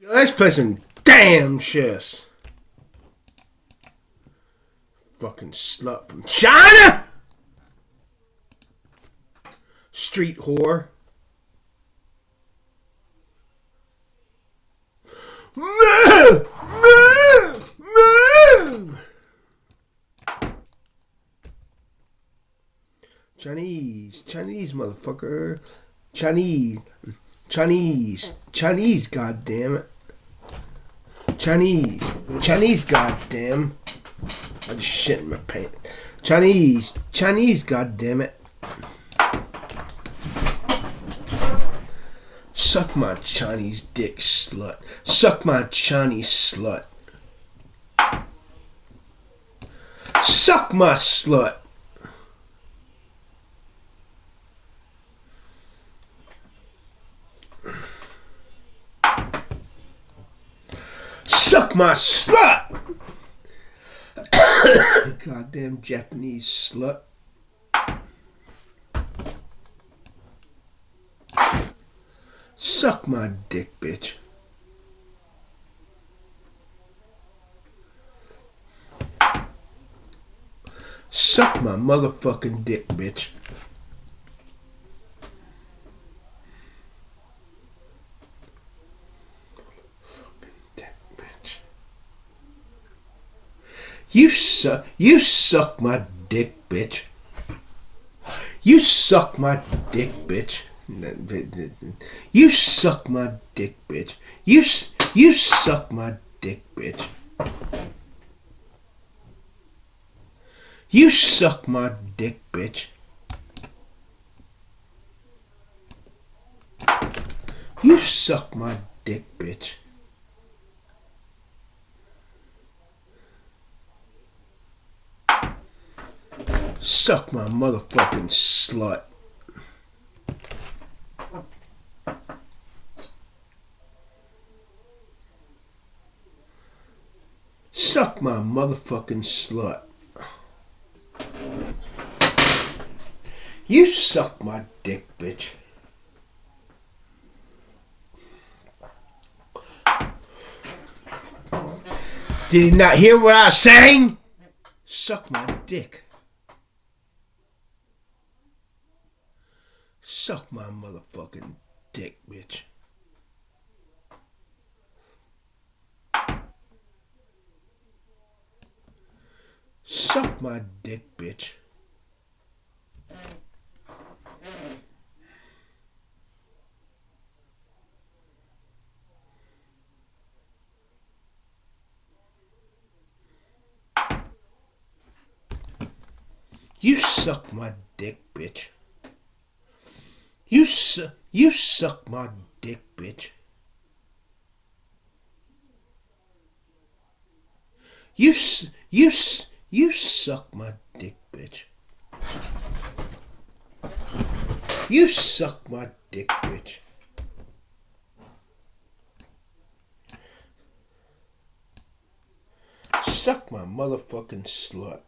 Let's play some damn chess. Fucking slut from China! Street whore. Move! Move! Move! Chinese motherfucker. Chinese, goddammit. Chinese, goddamn. I just shit in my pants. Chinese, goddammit. Suck my Chinese dick, slut. Suck my Chinese slut. Suck my slut. Suck my slut! Goddamn Japanese slut. Suck my dick, bitch. Suck my motherfucking dick, bitch. You suck my dick, bitch. You suck my dick, bitch. You suck my dick, bitch. You suck my dick, bitch. You suck my dick, bitch. You suck my dick, bitch. Suck my motherfucking slut. Suck my motherfucking slut. You suck my dick, bitch. Did you not hear what I was saying? Suck my dick. Suck my motherfucking dick, bitch. Suck my dick, bitch. You suck my dick, bitch. You suck my dick, bitch. You suck my dick, bitch. You suck my dick, bitch. Suck my motherfucking slut.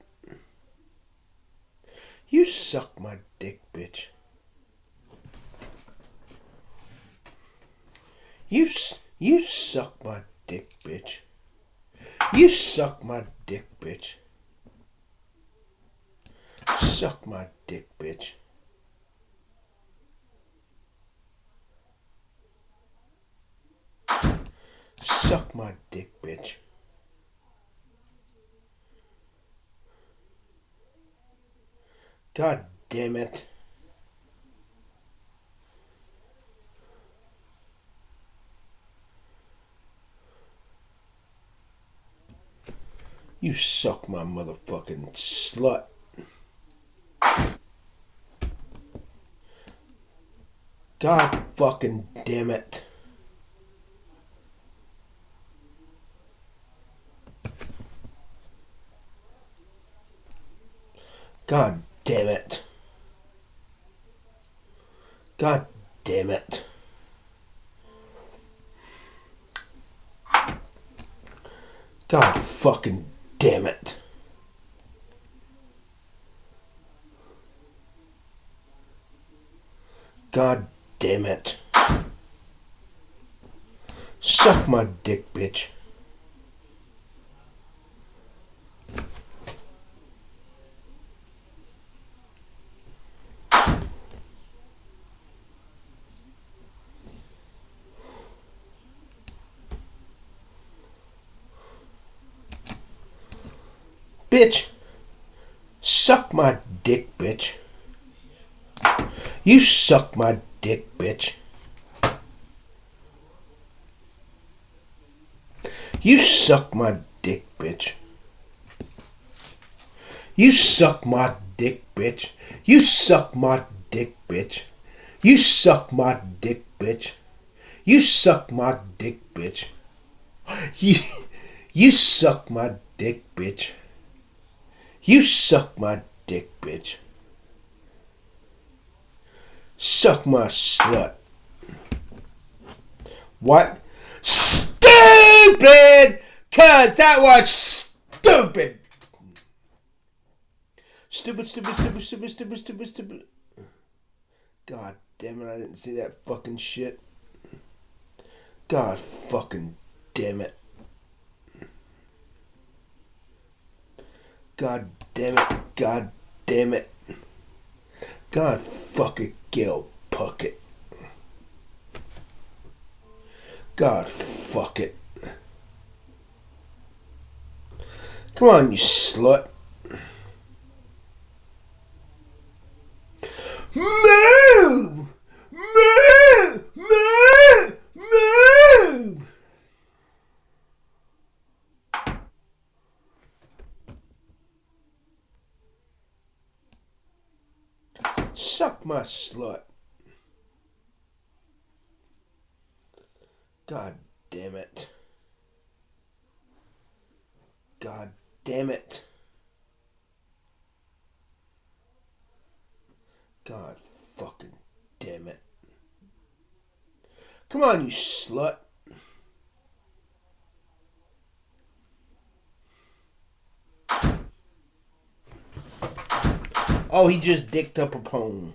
You suck my dick, bitch. You suck my dick, bitch. You suck my dick, bitch. Suck my dick, bitch. Suck my dick, bitch. God damn it. You suck my motherfucking slut. God fucking damn it. God damn it. God damn it. God fucking damn it. God damn it. Suck my dick, bitch. Bitch. Suck my dick, bitch. You suck my dick, bitch. You suck my dick, bitch. You suck my dick, bitch. You suck my dick, bitch. You suck my dick, bitch. You suck my dick, bitch. You suck my dick, bitch. You suck my dick, bitch. Suck my slut. What? Stupid! Cause that was stupid! Stupid. God damn it, I didn't see that fucking shit. God fucking damn it. God damn it. God damn it. God fucking Gil Puckett. God fuck it. Come on, you slut. Move! Move! Move! Move! Suck my slut. God damn it. God damn it. God fucking damn it. Come on, you slut. Oh, he just dicked up a poem.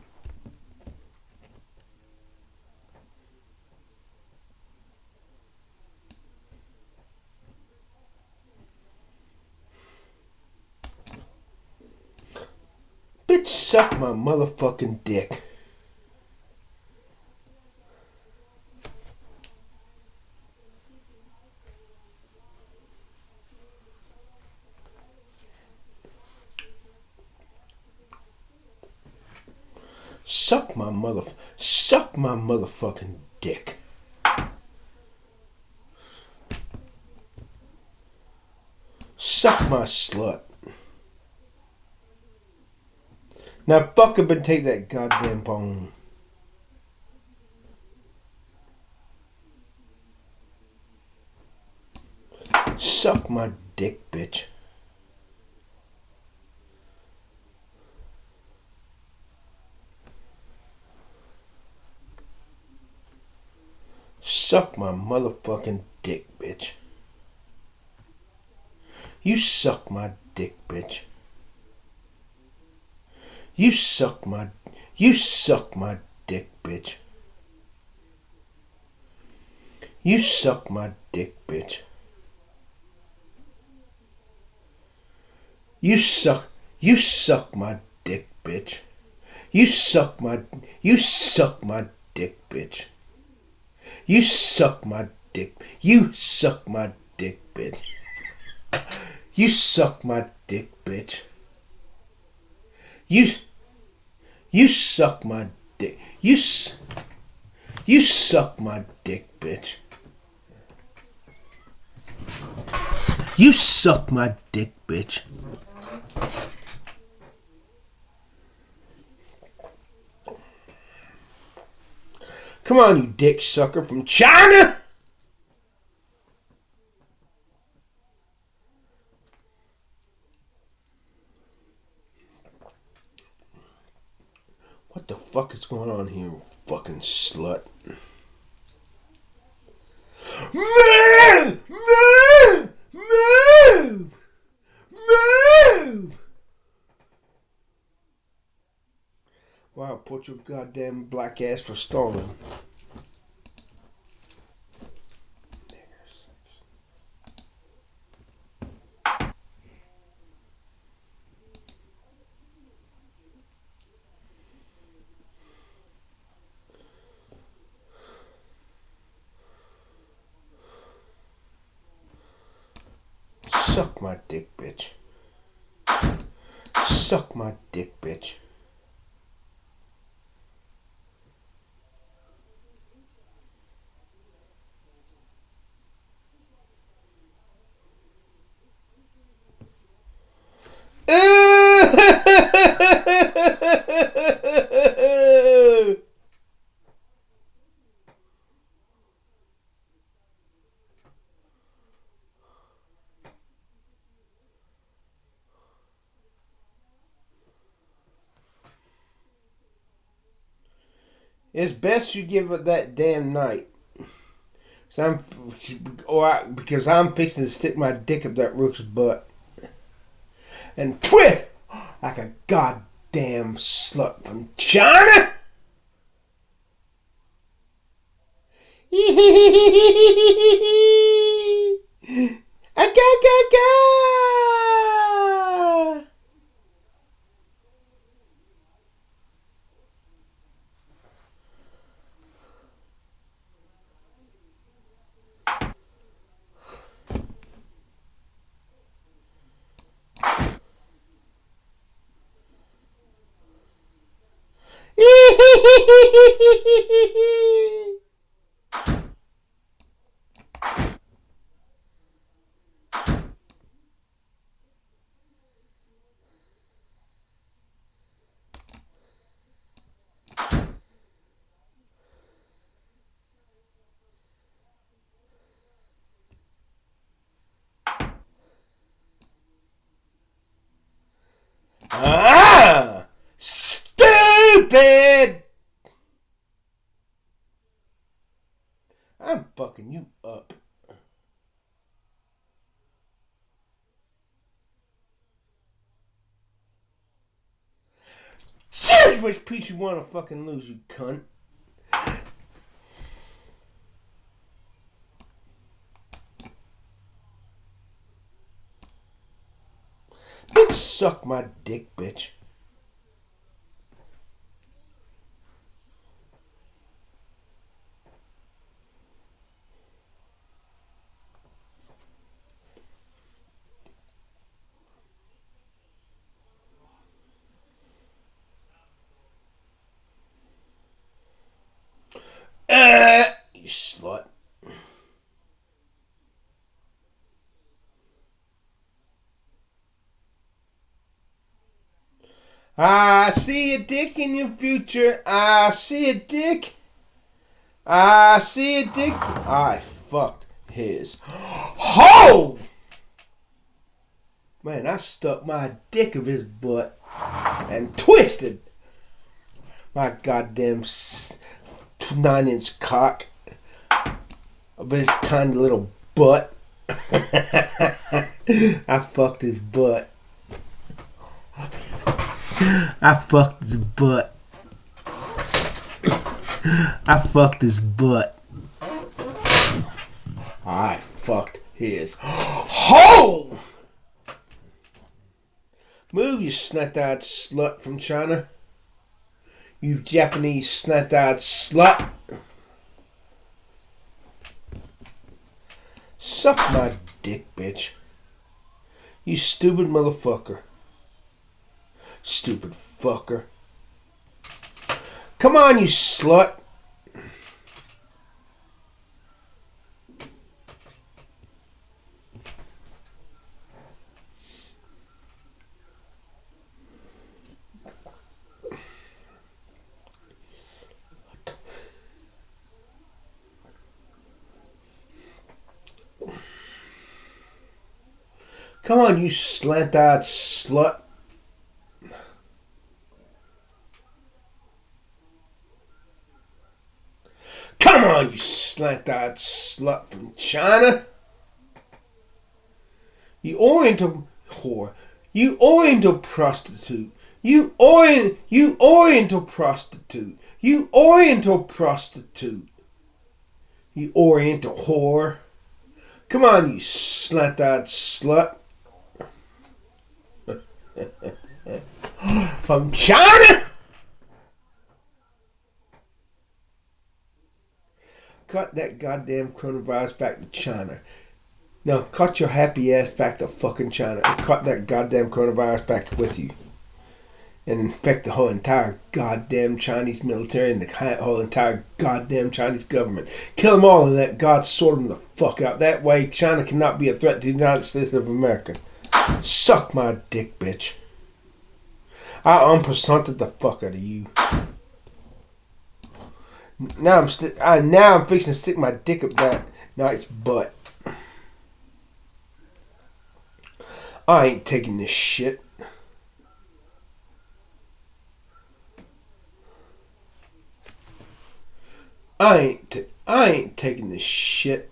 Bitch, suck my motherfucking dick. Suck my motherfucking dick. Suck my slut. Now fuck up and take that goddamn bone. Suck my dick, bitch. Suck my motherfucking dick, bitch. You suck my dick, bitch. You suck my dick, bitch. You suck my dick, bitch. You suck my dick, bitch. You suck my dick, bitch. You suck my dick. You suck my dick, bitch. You suck my dick, bitch. You suck my dick. You suck my dick, bitch. You suck my dick, bitch. Come on, you dick sucker from China! What the fuck is going on here, fucking slut? Move! Move! Move! Move! Wow, put your goddamn black ass for stalling. Suck my dick, bitch. Suck my dick, bitch. It's best you give it that damn night. Because I'm fixing to stick my dick up that rook's butt. And twist like a goddamn slut from China. Stupid! I'm fucking you up. Cheers, which piece you wanna fucking lose, you cunt. Bitch, suck my dick, bitch. You slut. I see a dick in your future. I see a dick. I see a dick. I fucked his hole. Man, I stuck my dick of his butt and twisted my goddamn 9-inch cock of his tiny little butt. I fucked his butt. I fucked his butt. I fucked his butt. I fucked his hole. Move, you snot-eyed slut from China. You Japanese snot-eyed slut. Suck my dick, bitch. You stupid motherfucker. Stupid fucker. Come on, you slut. Come on, you slant-eyed slut. Come on, you slant-eyed slut from China. You oriental whore. You oriental prostitute. You oriental prostitute. You oriental prostitute. You oriental whore. Come on, you slant-eyed slut. From China. Cut that goddamn coronavirus back to China. No, cut your happy ass back to fucking China and cut that goddamn coronavirus back with you. And infect the whole entire goddamn Chinese military and the whole entire goddamn Chinese government. Kill them all and let God sort them the fuck out. That way China cannot be a threat to the United States of America. Suck my dick, bitch. I unpercented the fuck out of you. Now I'm fixing to stick my dick up that nice butt. I ain't taking this shit. I ain't taking this shit.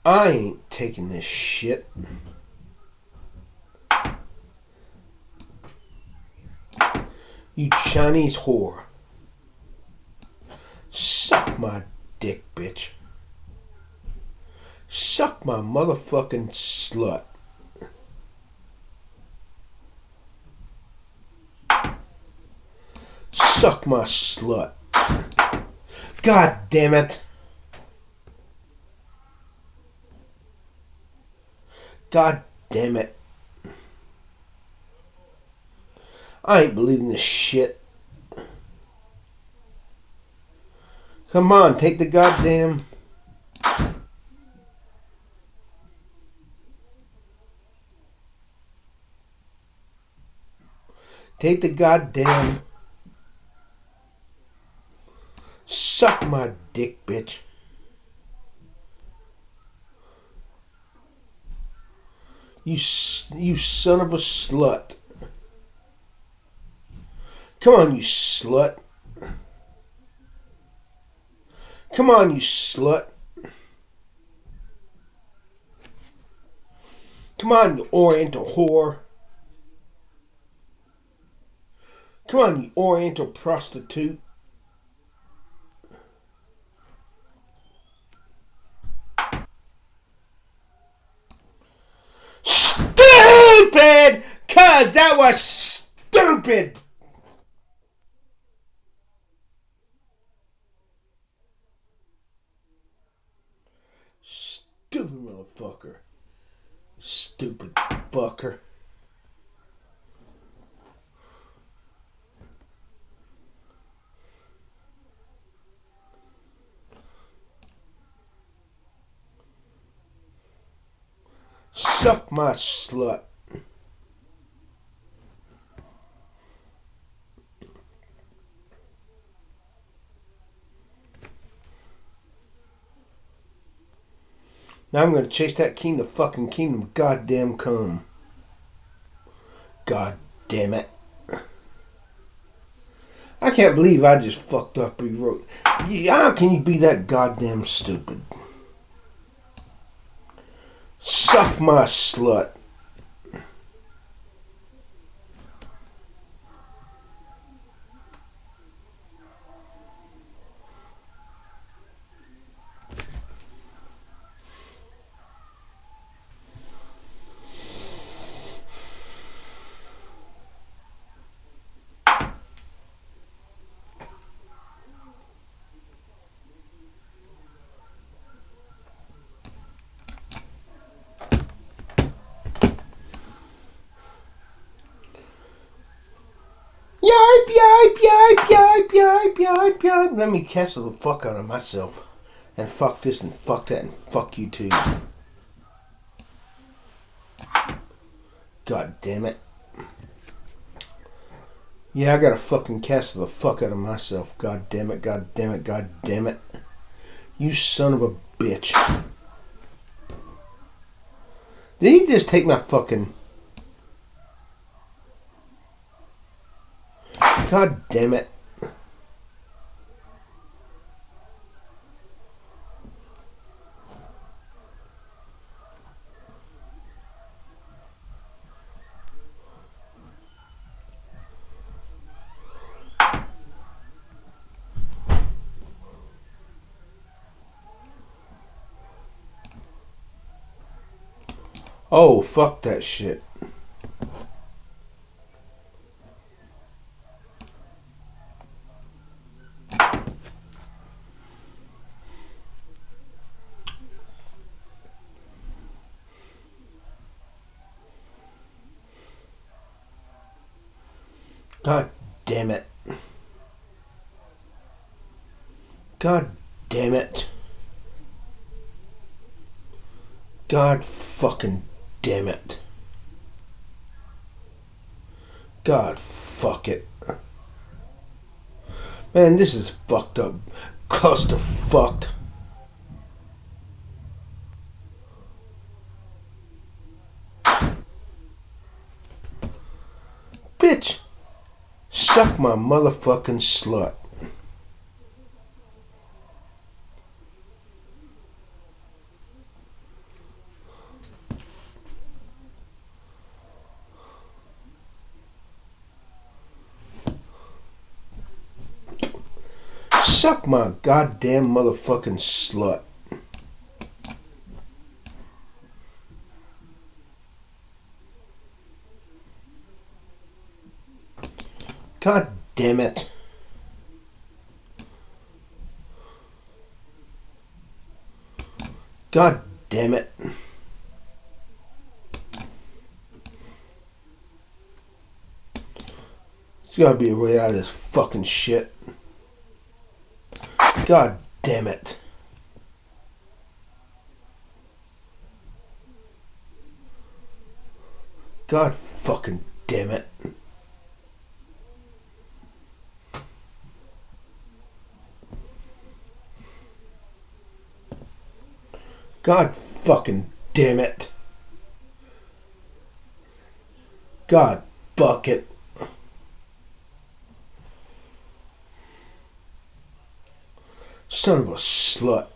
I ain't taking this shit. You Chinese whore. Suck my dick, bitch. Suck my motherfucking slut. Suck my slut. God damn it. God damn it. I ain't believing this shit. Come on, take the goddamn... Take the goddamn... Suck my dick, bitch. You son of a slut. Come on, you slut. Come on, you slut. Come on, you oriental whore. Come on, you oriental prostitute. Stupid! 'Cause that was stupid! Stupid motherfucker. Stupid fucker. Suck my slut. Now I'm going to chase that king to fucking kingdom goddamn come. God damn it. I can't believe I just fucked up rewrote. How can you be that goddamn stupid? Suck my slut. Yipe, yipe, yipe, yipe, yipe, yipe, yipe. Let me cancel the fuck out of myself. And fuck this and fuck that and fuck you too. God damn it. Yeah, I gotta fucking cancel the fuck out of myself. God damn it, god damn it, god damn it. You son of a bitch. Did he just take my fucking... God damn it. Oh, fuck that shit. God damn it. God damn it. God fucking damn it. God fuck it. Man, this is fucked up. Cluster fucked. Bitch. Suck my motherfucking slut. Suck my goddamn motherfucking slut. God damn it. God damn it. There's gotta be a way out of this fucking shit. God damn it. God fucking damn it. God fucking damn it. God fuck it. Son of a slut.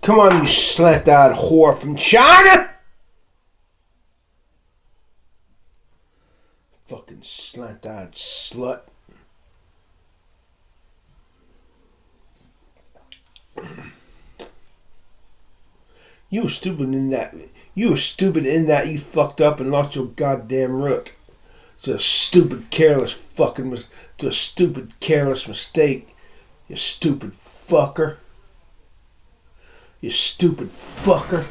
Come on, you slant-eyed whore from China! Fucking slant-eyed slut. You were stupid in that. You were stupid in that you fucked up and lost your goddamn rook. It's a stupid, careless fucking. It's a stupid, careless mistake. You stupid fucker. You stupid fucker.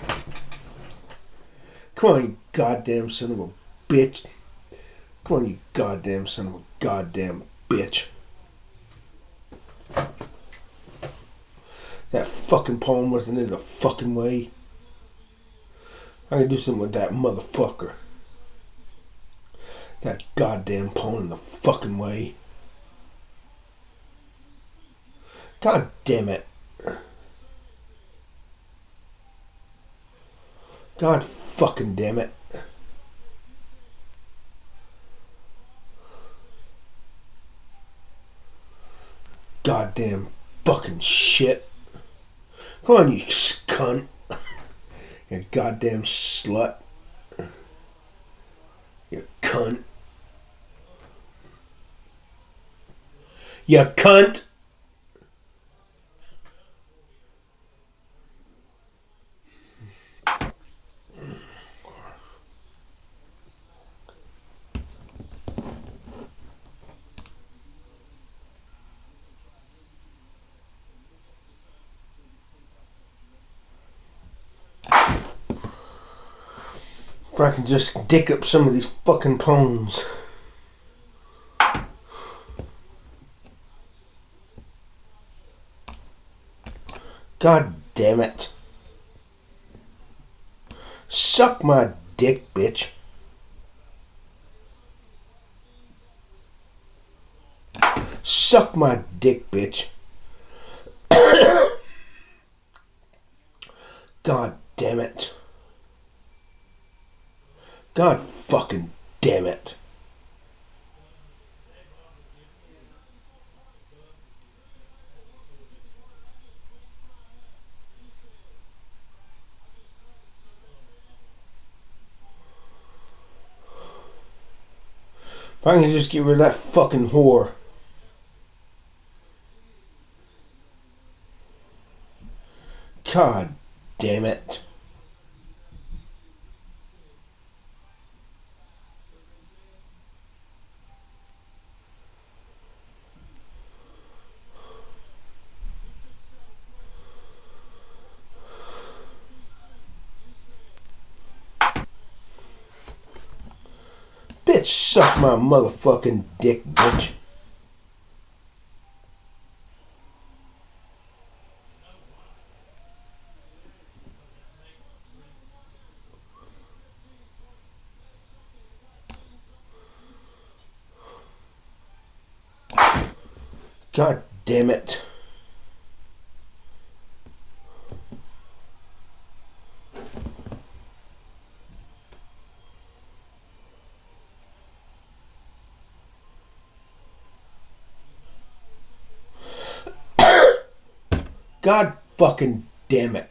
Come on, you goddamn son of a bitch. Come on, you goddamn son of a goddamn bitch. That fucking poem wasn't in the fucking way. I can do something with that motherfucker. That goddamn poem in the fucking way. God damn it. God fucking damn it. Goddamn fucking shit. Come on, you cunt. You goddamn slut. You cunt. You cunt. If I can just dick up some of these fucking poems. God damn it. Suck my dick, bitch. Suck my dick, bitch. God damn it. God fucking damn it. If I can just get rid of that fucking whore. God damn it. Bitch, suck my motherfucking dick, bitch. God damn it. God fucking damn it.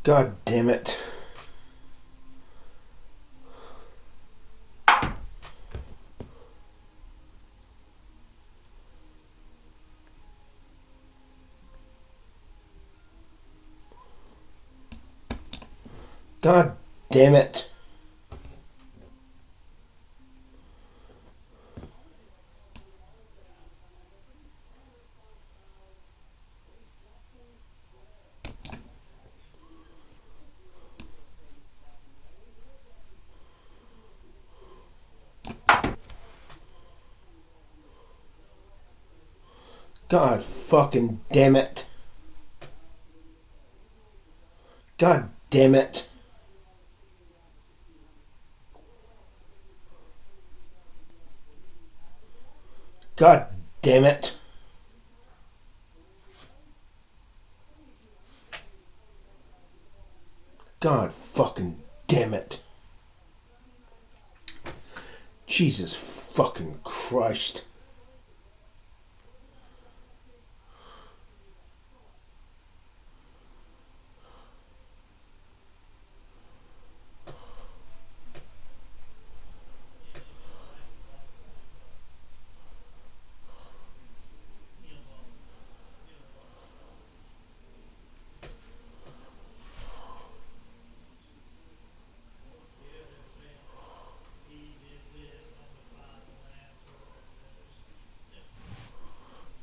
God damn it. God damn it. God fucking damn it. God damn it. God damn it. God fucking damn it. Jesus fucking Christ.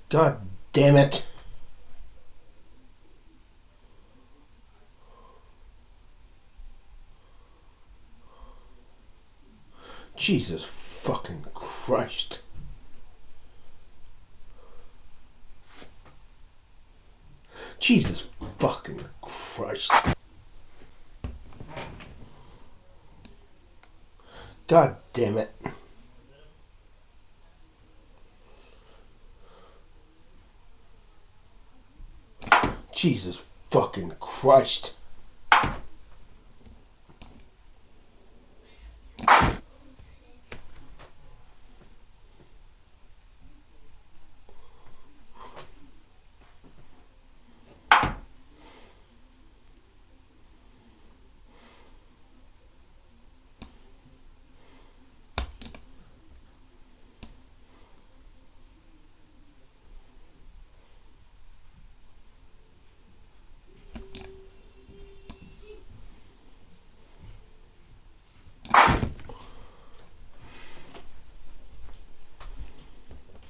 God damn it. Jesus fucking Christ. Jesus fucking Christ. God damn it. Jesus fucking Christ.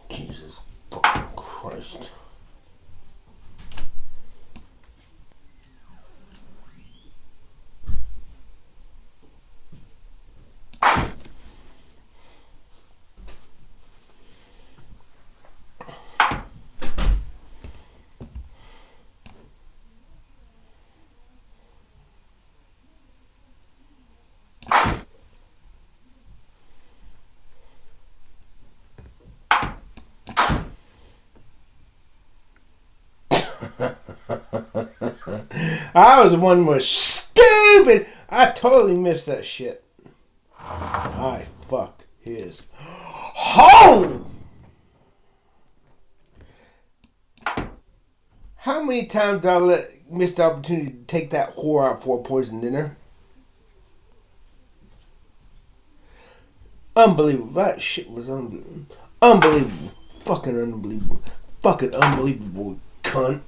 Jesus fucking Christ. I was the one who was stupid. I totally missed that shit. I fucked his home. How many times did I miss the opportunity to take that whore out for a poison dinner? Unbelievable. That shit was unbelievable. Unbelievable. Fucking unbelievable. Fucking unbelievable, cunt.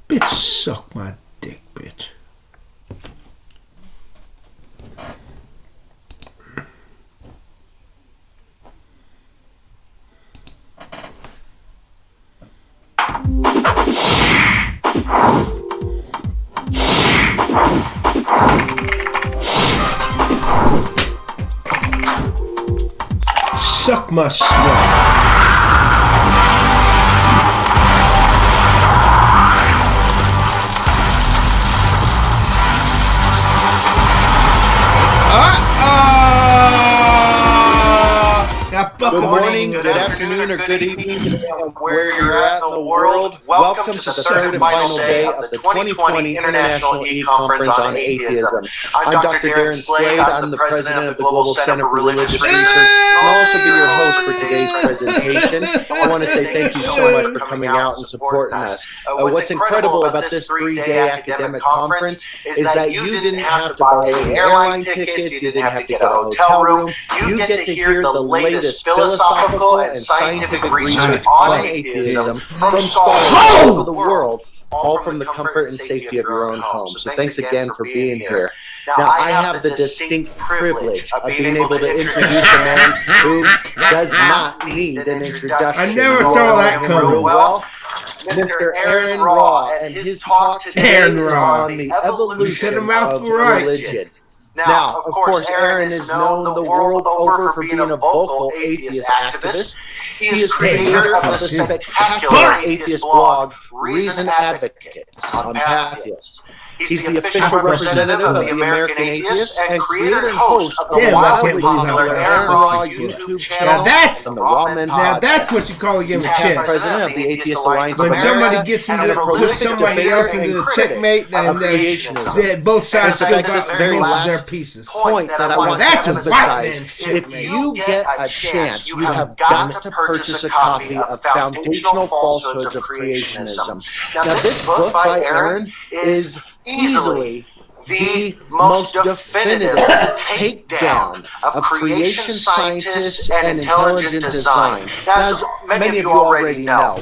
Bitch, suck my dick, bitch. Suck my swag. Good morning, good afternoon, or good evening, depending on where you're at in the world. Welcome to the third and final day of the 2020 International E-Conference on Atheism. I'm Dr. Darren Slade. I'm the president of the Global Center for Religious Research, and I'll also be your host for today's presentation. I want to say thank you so much for coming out and supporting us. What's incredible about this 3-day academic conference is that you didn't have to buy any airline tickets, you didn't have to get a hotel room. You get to hear the latest philosophical and scientific research on atheism from scholars all over the world, all from the comfort and safety of your own home. So thanks again for being here. Now, I have the distinct privilege of being able to introduce a man who does not need an introduction. I never saw that coming. Well, Mr. Aaron Raw, and his talk today is on the evolution of religion. Now, of course, Aaron is known the world over for being a vocal atheist activist. He is creator of the spectacular atheist blog, Reason Advocates on Pathos. He's the official representative of the American Atheists and creator and host of the wildly popular Aaron Raw YouTube channel. Now that's what you call a game of chess. President of the Atheist Alliance when somebody gets into put somebody else into the checkmate, and both sides still got most of their pieces. Point that I want to emphasize: if you get a chance, you have got to purchase a copy of Foundational Falsehoods of Creationism. Now, this book by Aaron is easily the most definitive takedown of creation scientists and intelligent design. As many of you already know,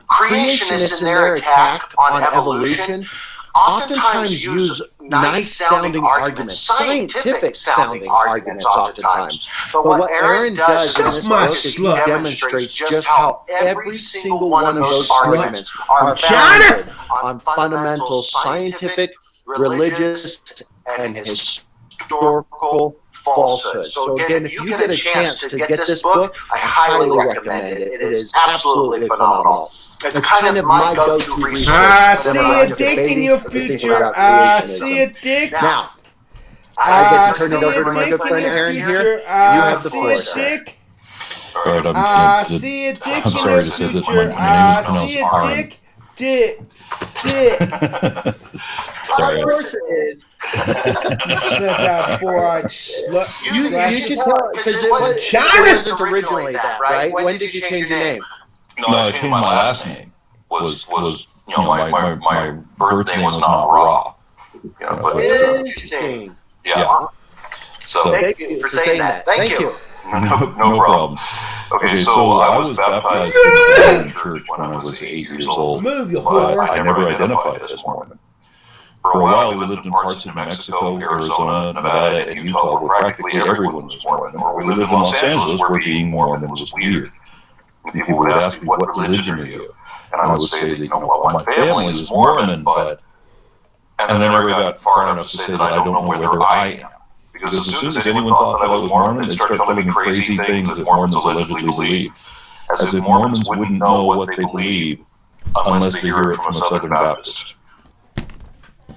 creationists in their attack on evolution oftentimes use nice-sounding arguments, scientific-sounding arguments oftentimes. But what Aaron does in this book is he demonstrates just how every single one of those arguments are founded on fundamental scientific, religious, and historical falsehoods. So again, if you get a chance to get this book, I highly recommend it. It is absolutely phenomenal. It's kind of my go-to research. I see a dick in your future. I see a dick. Now, I get to turn it over to my good friend Aaron here. You have the floor, sir. I see a dick in your future. I see a dick. Dick. Sorry. Of course it is. You said that four-eyed slut. You should tell because it wasn't originally that, right? When did you change your name? No, I changed my last name. Was my birth name was not Raw. Interesting. Yeah. So thank you for saying that. Thank you. No problem. Okay, so I was baptized in the Mormon church when I was 8 years old. But I never identified as Mormon. For a while, we lived in parts of New Mexico, Arizona, Nevada, and Utah where practically everyone was Mormon. Or we lived in Los Angeles where being Mormon was weird. People would ask me, what religion are you? And I would say that, well, my family is Mormon, but... And I never got far enough to say that I don't know whether I am. Because as soon as anyone thought that I was Mormon, they'd start telling me crazy things that Mormons allegedly believe. As if Mormons wouldn't know what they believe unless they hear it from a Southern Baptist.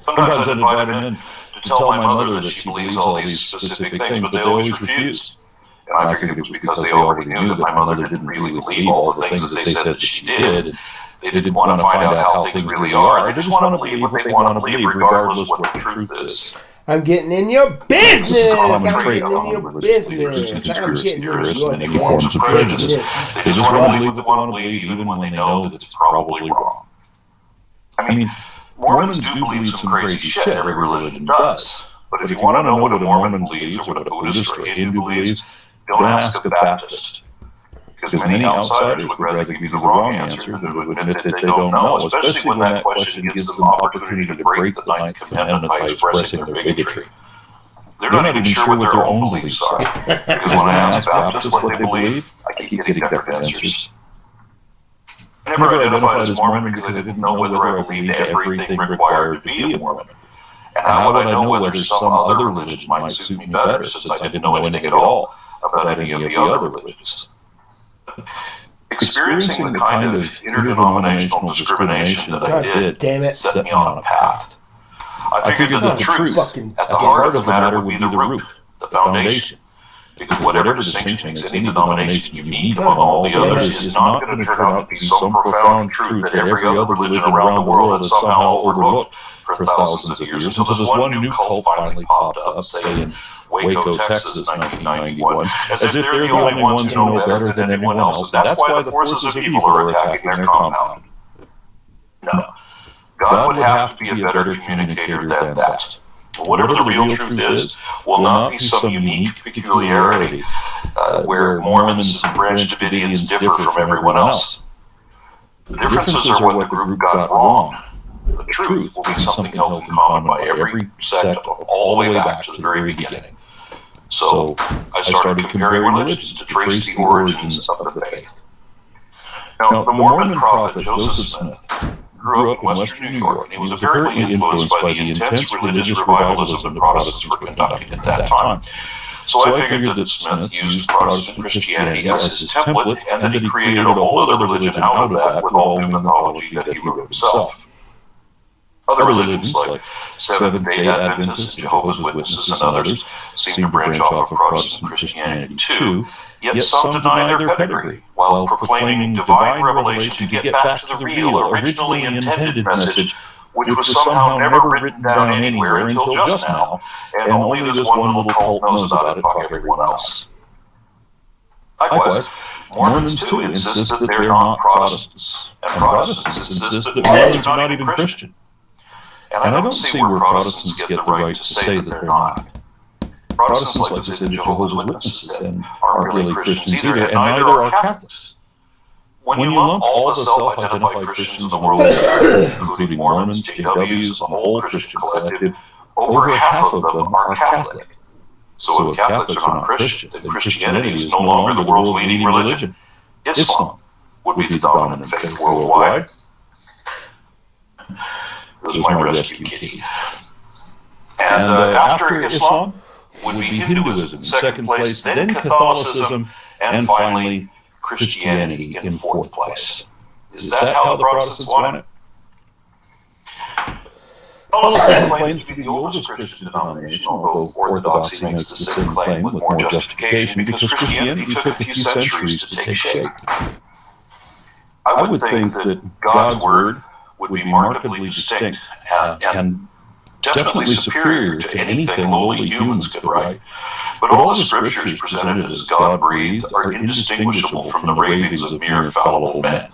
Sometimes I'd invite them in to tell my mother that she believes all these specific things, but they always refused. And I figured it was because they already knew that my mother didn't really believe all the things that they said that she did. They didn't want to find out how things really are. They just want to believe what they want to believe, regardless of what the truth is. I'm getting in your business. I'm getting in your business. I'm getting in your forms of prejudice. They just want to believe what they want to believe, even when they know that it's probably wrong. I mean, Mormons do believe some crazy shit. Every religion does. But if you want to know what a Mormon believes, or what a Buddhist or a Hindu believes, don't ask a Baptist. Because many outsiders would rather give you the wrong answer than to admit that they don't know, especially when that question gives them the opportunity to break the Ninth Commandment by expressing their bigotry. They're not even sure what their own beliefs are. Because when I ask Baptists what they believe, I keep getting different answers. I never identified as Mormon because I didn't know whether I believed everything required to be a Mormon. And how would I know whether some other religion might suit me better, since I didn't know anything at all about any of the other religions? Experiencing the kind of interdenominational discrimination that I did set me on a path. I figured that the truth at the heart of the matter would be the root, the foundation. Because whatever distinctions any denomination you need among all the others is not going to turn out to be some profound truth that every other religion around the world has somehow overlooked for thousands of years. Until this one new cult finally popped up, say in Waco, Texas, 1991, as if they're the only ones who know better than anyone else. And that's why the forces of evil are attacking their compound. No. God would have to be a better communicator than that. Whatever the real truth is, will not be some unique peculiarity where Mormons and Branch Davidians differ from everyone else. The differences are what the group got wrong. The truth will be something held in common by every sect all the way back to the very beginning. So I started comparing religions to trace the origins of the faith. Now, the Mormon prophet Joseph Smith grew up in western New York, and he was apparently influenced by the intense religious revivalism the Protestants were conducting at that time. So I figured that Smith used Protestant Christianity as his template, and that he created a whole other religion out of that with all new mythology that he wrote himself. Other religions like Seventh-day Adventists, Jehovah's Witnesses, and others seem to branch off of Protestant Christianity too, yet some deny their pedigree, while proclaiming divine revelation to get back to the real, originally intended message, which was somehow never written down anywhere until just now, and only this one little cult knows about it like everyone else. Likewise, Mormons too insist that they're not Protestants, and Protestants insist that Mormons are not even Christian. And I don't see where Protestants get the right to say that they're not. Protestants like to say that Jehovah's Witnesses and aren't really Christians either, and neither are Catholics. When you lump all the self-identified Christians in the world, including Mormons, JWs, the whole Christian collective, over half of them are Catholic. So if Catholics are not Christian, then Christianity is no longer the world's leading religion. Islam would be the dominant faith worldwide. This is my rescue kitty. And after Islam would be Hinduism in second place, then Catholicism, and finally Christianity in fourth place. Is that how the Protestants want it? Catholicism claims to be the oldest Christian denomination, although Orthodoxy makes the same claim with more justification because Christianity took a few centuries to take shape. I would think that God's Word would be markedly distinct and definitely superior to anything lowly humans could write. But all the scriptures presented as God-breathed are indistinguishable from the ravings of mere fallible men.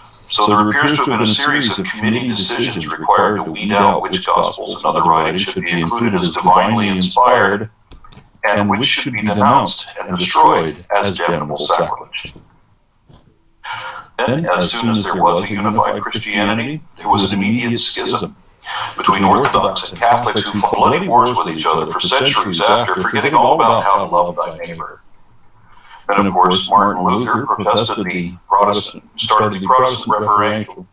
So there appears to have been a series of committee decisions required to weed out which gospels and other writings should be included as divinely inspired and which should be denounced and destroyed as damnable sacrilege. Then, as soon as there was a unified Christianity, there was an immediate schism between Orthodox and Catholics who fought bloody wars with each other for centuries after, forgetting all about how to love thy neighbor. Then, of course, Martin Luther started the Protestant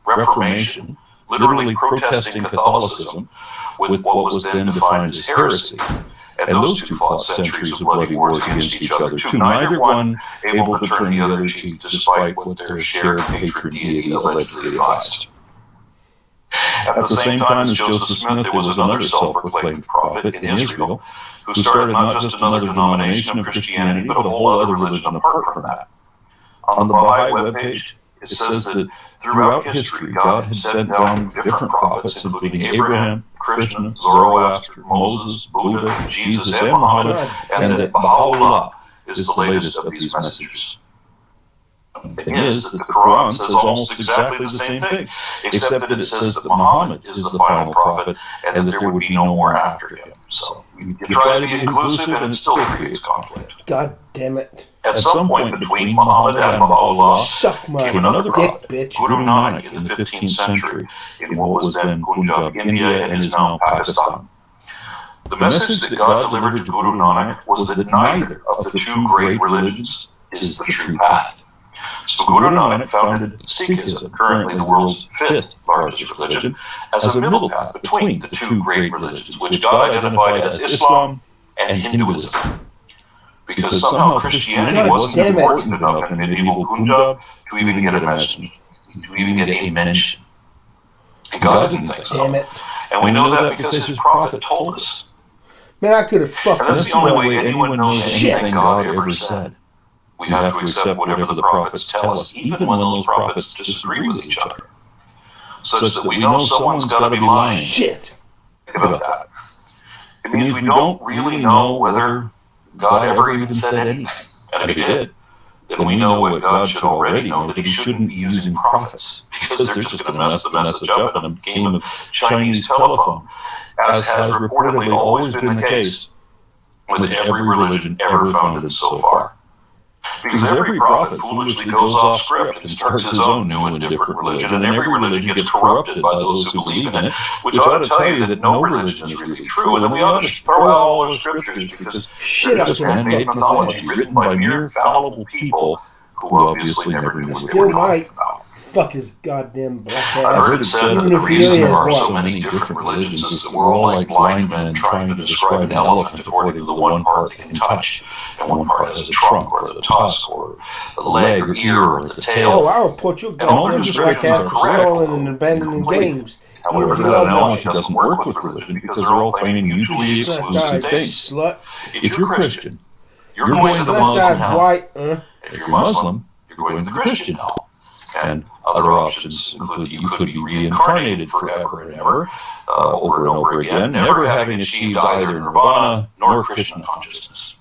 Reformation, literally protesting Catholicism with what was then defined as heresy. And those two fought centuries of bloody wars against each other, too, neither one able to turn the other cheek despite what their shared patron deity allegedly advised. At the same time as Joseph Smith, there was another self-proclaimed prophet in Israel who started not just another denomination of Christianity, but a whole other religion apart from that. On the Baha'i webpage, it says that throughout history, God had sent down different prophets, including Abraham, Krishna, Zoroaster, Moses, Buddha, Jesus, and Muhammad, and that Baha'u'llah is the latest of these messages. The thing is that the Quran says almost exactly the same thing, except that it says that Muhammad is the final prophet and that there would be no more after him. So you try to be inclusive and it still creates conflict. God damn it. At some point between Muhammad and Baha'u'llah Suck my came another dick, prophet, bitch. Guru Nanak, in the 15th century, in what was then Punjab, India, and is now Pakistan. The message that God delivered to Guru Nanak was that neither of the two great religions is the true path. So Guru Nanak founded Sikhism, currently the world's fifth largest religion, as a middle path between the two great religions, which God identified as Islam and Hinduism. Because somehow Christianity wasn't important enough in medieval Punjab to even get a mention. And God didn't think so. Damn it. And we know that because his prophet told us. Man, I could have fucked And that's this the only up. way anyone knows anything God ever said. We have to accept whatever the prophets tell us, even when those prophets disagree with each other. Such that we know someone's got to be lying. Shit. Think about that. It means we don't really know whether God ever even said anything. And if he did, then we know what God should already know, that he shouldn't be using prophets, because they're just going to mess the message up in a game of Chinese telephone, as has reportedly always been the case with every religion ever founded so far. Because every prophet foolishly goes off script and starts his own new and different religion, and every religion gets corrupted by those who believe in it, which ought to tell you that no religion is really true, and that we ought to throw out all our scriptures because they're just man-made mythology written by mere fallible people who obviously never knew what they were talking about. Fuck his goddamn black I've ass. heard it said that the reason there are so many different religions is that we're all like blind men trying to describe an elephant according to the one part they can touch. And one part has a trunk, or the tusk, or the leg, or ear, or the tail. Oh, I'll report your goddamn black ass for stolen and abandoning games. However, that analogy doesn't work with religion because they're all claiming mutually exclusive things. Slut. If you're Christian, you're going to the Muslim hell. White, If you're Muslim, you're going to the Christian hell. And other options include you could be reincarnated forever and ever, over and over again, never having achieved either nirvana nor Krishna consciousness.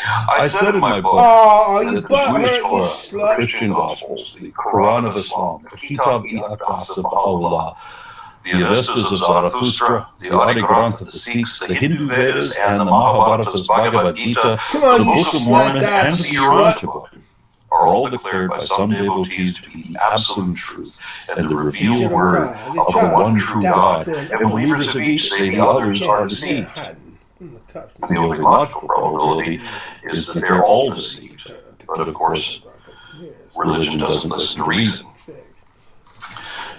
I said in my book that the Jewish Torah, the Christian Gospels, the Quran of Islam, the Kitab-i-Aqdas of Baha'u'llah, the Avestas of Zarathustra, the Adi Granth of the Sikhs, the Hindu Vedas, and the Mahabharata's Bhagavad Gita, the Book of Mormon, and the Urantia book are all declared by some devotees to be the absolute truth and the revealed word of the one true God, and believers of each say the others are deceived. The only logical probability is that they're all deceived, but of course, religion doesn't listen to reason.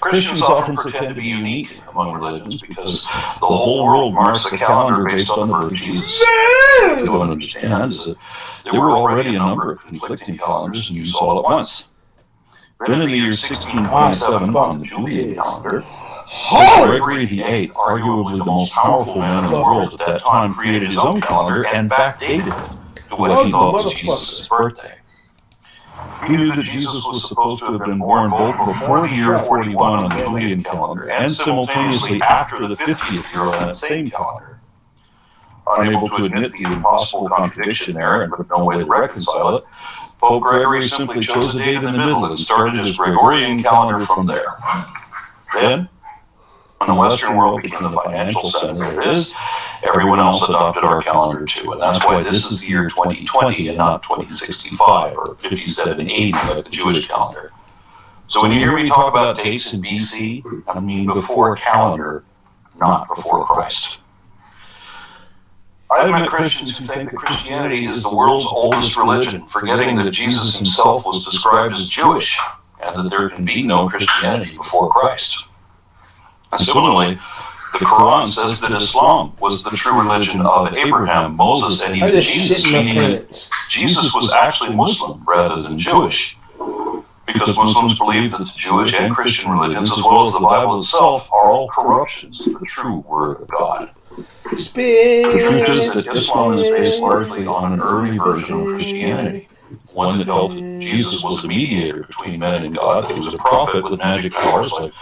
Christians often pretend to be unique among religions because the whole world marks a calendar based on the birth of Jesus. What you don't understand is that there were already a number of conflicting calendars in use all at once. Then in the year 1627, on the Julian calendar, Gregory VIII, arguably the most powerful man in the world at that time, created his own calendar and backdated it to what he thought was Jesus' birthday. He knew that Jesus was supposed to have been born both before the year 41 on the Julian calendar and simultaneously after the 50th year on that same calendar. Unable to admit the impossible contradiction there and with no way to reconcile it, Pope Gregory simply chose a date in the middle and started his Gregorian calendar from there. Then, when the Western world became the financial center it is, everyone else adopted our calendar too, and that's why this is the year 2020 and not 2065 or 5780 like the Jewish calendar. So when you hear me talk about dates in BC, I mean before calendar, not before Christ. I've met Christians who think that Christianity is the world's oldest religion, forgetting that Jesus himself was described as Jewish, and that there can be no Christianity before Christ. And similarly, the Quran says that Islam was the true religion of Abraham, Moses, and even Jesus, meaning that Jesus was actually Muslim rather than Jewish. Because Muslims believe that the Jewish and Christian religions, as well as the Bible itself, are all corruptions of the true Word of God. The truth is that Islam is based largely on an early version of Christianity, One that held that Jesus was a mediator between men and God, that he was a prophet with magic powers, like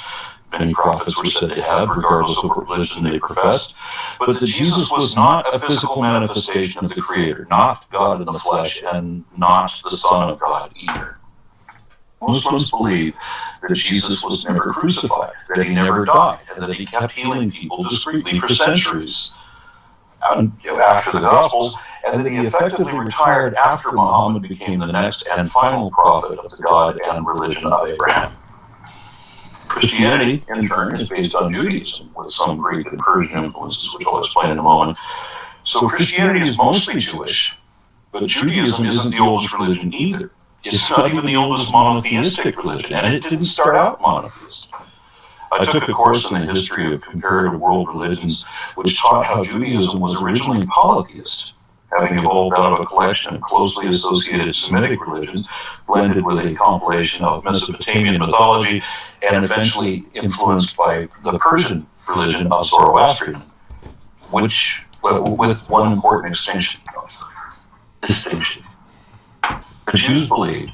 many prophets were said to have, regardless of what religion they professed, but that Jesus was not a physical manifestation of the Creator, not God in the flesh, and not the Son of God either. Muslims believe that Jesus was never crucified, that he never died, and that he kept healing people discreetly for centuries after the Gospels, and that he effectively retired after Muhammad became the next and final prophet of the God and religion of Abraham. Christianity, in turn, is based on Judaism, with some Greek and Persian influences, which I'll explain in a moment. So Christianity is mostly Jewish, but Judaism isn't the oldest religion either. It's not even the oldest monotheistic religion, and it didn't start out monotheistic. I took a course in the history of comparative world religions, which taught how Judaism was originally polytheist, having evolved out of a collection of closely associated Semitic religions, blended with a compilation of Mesopotamian mythology, and eventually influenced by the Persian religion of Zoroastrianism, which, with one important distinction. The Jews believed,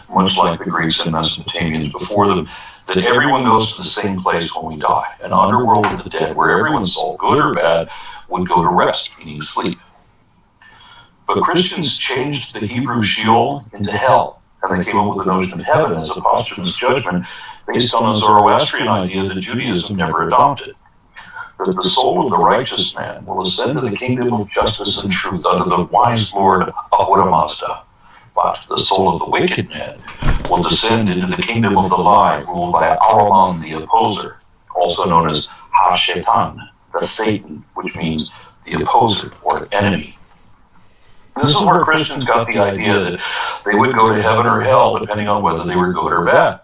much like the Greeks and Mesopotamians before them, that everyone goes to the same place when we die, an underworld of the dead where everyone's soul, good or bad, would go to rest, meaning sleep. But Christians changed the Hebrew Sheol into hell, and they came up with the notion of heaven as a posthumous judgment based on a Zoroastrian idea that Judaism never adopted. That the soul of the righteous man will ascend to the kingdom of justice and truth under the wise Lord Ahura Mazda. But the soul of the wicked man will descend into the kingdom of the lie, ruled by Ahriman the opposer, also known as Ha-Shaitan, the Satan, which means the opposer or enemy. This is where Christians got the idea that they would go to heaven or hell depending on whether they were good or bad.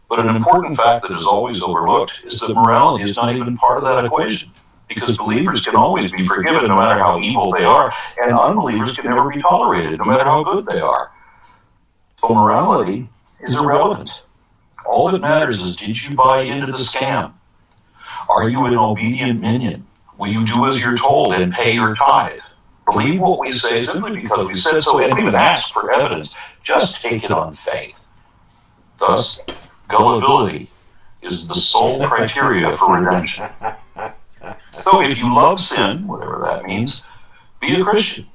But an important fact that is always overlooked is that morality is not even part of that equation, because believers can always be forgiven no matter how evil they are, and unbelievers can never be tolerated no matter how good they are. So morality is irrelevant. All that matters is, did you buy into the scam? Are you an obedient minion? Will you do as you're told and pay your tithe? Believe what we say simply because we said so, and don't even ask for evidence. Just take it on faith. Thus, gullibility is the sole criteria for redemption. So if you love sin, whatever that means, be a Christian.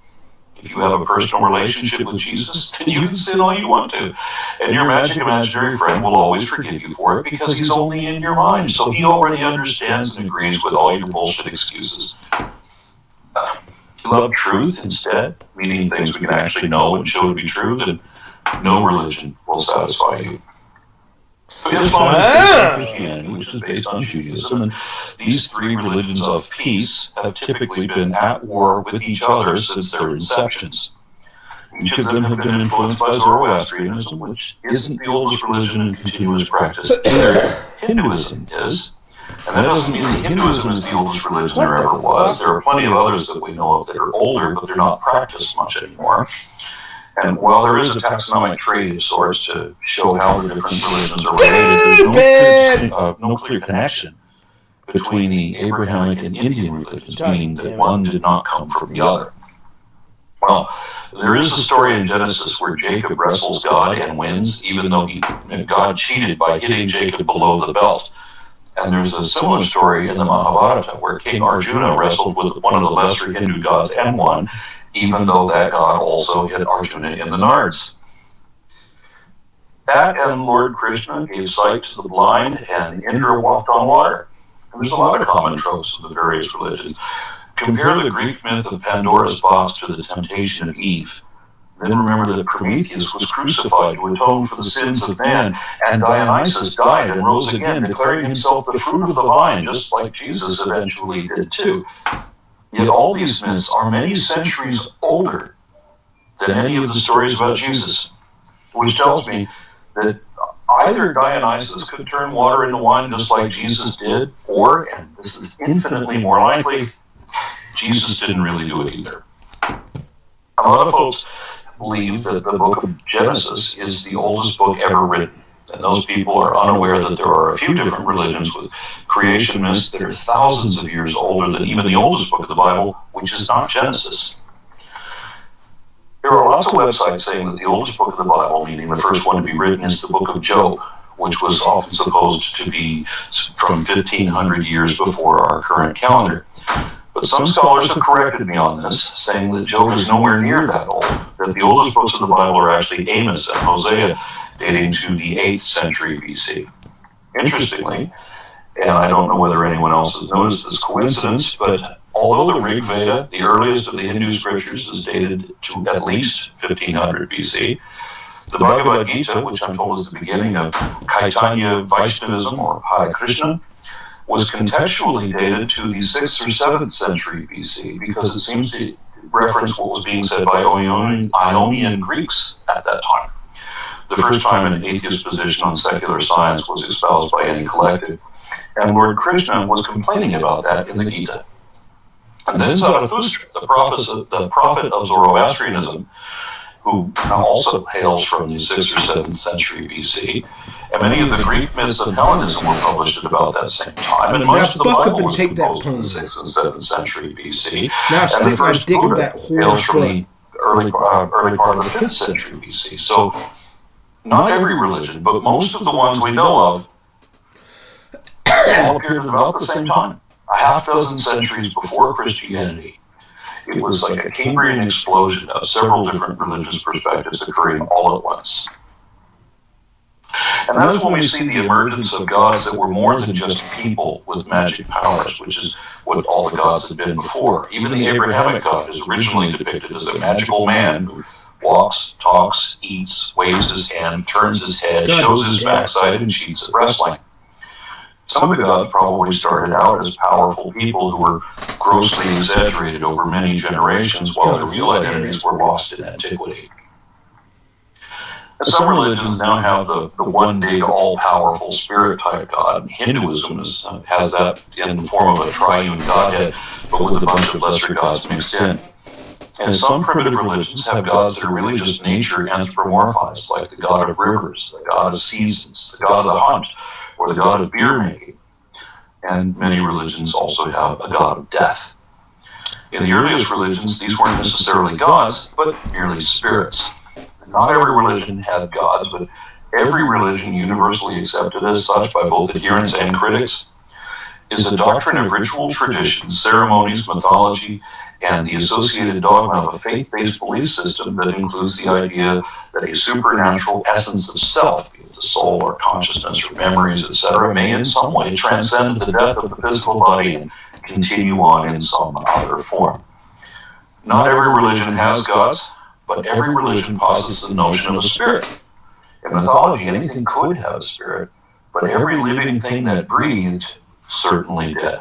If you have a personal relationship with Jesus, then you can sin all you want to. And your magic imaginary friend will always forgive you for it because he's only in your mind. So he already understands and agrees with all your bullshit excuses. You love truth instead, meaning things we can actually know and show to be true, then no religion will satisfy you. Islam is based on Christianity, which is based on Judaism, and these three religions of peace have typically been at war with each other since their inceptions. Each of them have been influenced by Zoroastrianism, which isn't the oldest religion in continuous practice. Hinduism is, and that doesn't mean that Hinduism is the oldest religion there ever was. There are plenty of others that we know of that are older, but they're not practiced much anymore. And while there is a taxonomic tree of sorts to show how the different religions are related, there's no clear connection between the Abrahamic and Indian religions, meaning that one did not come from the other. Well, there is a story in Genesis where Jacob wrestles God and wins, even though God cheated by hitting Jacob below the belt. And there's a similar story in the Mahabharata where King Arjuna wrestled with one of the lesser Hindu gods and won, even though that god also hit Arjuna in the nards. That and Lord Krishna gave sight to the blind, and Indra walked on water. And there's a lot of common tropes of the various religions. Compare the Greek myth of Pandora's box to the temptation of Eve. Then remember that Prometheus was crucified to atone for the sins of man, and Dionysus died and rose again, declaring himself the fruit of the vine, just like Jesus eventually did too. Yet all these myths are many centuries older than any of the stories about Jesus, which tells me that either Dionysus could turn water into wine just like Jesus did, or, and this is infinitely more likely, Jesus didn't really do it either. A lot of folks believe that the book of Genesis is the oldest book ever written. And those people are unaware that there are a few different religions with creation myths that are thousands of years older than even the oldest book of the Bible, which is not Genesis. There are a lot lots of websites saying that the oldest book of the Bible, meaning the first one to be written, is the book of Job, which was often supposed to be from 1,500 years before our current calendar. But some scholars have corrected me on this, saying that Job is nowhere near that old, that the oldest books of the Bible are actually Amos and Hosea, dating to the 8th century BC. Interestingly, and I don't know whether anyone else has noticed this coincidence, but although the Rig Veda, the earliest of the Hindu scriptures, is dated to at least 1500 BC, the Bhagavad Gita, which I'm told is the beginning of Chaitanya Vaishnavism or Hare Krishna, was contextually dated to the 6th or 7th century BC because it seems to reference what was being said by Ionian Greeks at that time. The first time an atheist position on secular science was espoused by any collective, and Lord Krishna was complaining about that in the Gita. And then Zarathustra, the prophet of Zoroastrianism, who also hails from the 6th or 7th century BC, and many of the Greek myths of Hellenism were published at about that same time, and much of the Bible was composed in the 6th and 7th century BC, and the first Buddha hails from the early part of the 5th century BC. So, not every religion, but most of the ones we know of, all appeared at about the same time, a half dozen centuries before Christianity. It was like a Cambrian explosion of several different religious perspectives occurring all at once. And that's when we see the emergence of gods that were more than just people with magic powers, which is what all the gods had been before. Even the Abrahamic God is originally depicted as a magical man who walks, talks, eats, waves his hand, turns his head, shows his backside, and cheats at wrestling. Some of the gods probably started out as powerful people who were grossly exaggerated over many generations, while their real identities were lost in antiquity. And some religions now have the one big, all-powerful spirit-type god. Hinduism has that in the form of a triune godhead, but with a bunch of lesser gods mixed in. And some primitive religions have gods that are really just nature anthropomorphized, like the god of rivers, the god of seasons, the god of the hunt, or the god of beer making. And many religions also have a god of death. In the earliest religions, these weren't necessarily gods, but merely spirits. Not every religion had gods, but every religion universally accepted as such by both adherents and critics is a doctrine of ritual traditions, ceremonies, mythology, and the associated dogma of a faith-based belief system that includes the idea that a supernatural essence of self, be it the soul or consciousness or memories, etc., may in some way transcend the death of the physical body and continue on in some other form. Not every religion has gods, but every religion posits the notion of a spirit. In mythology, anything could have a spirit, but every living thing that breathed certainly did.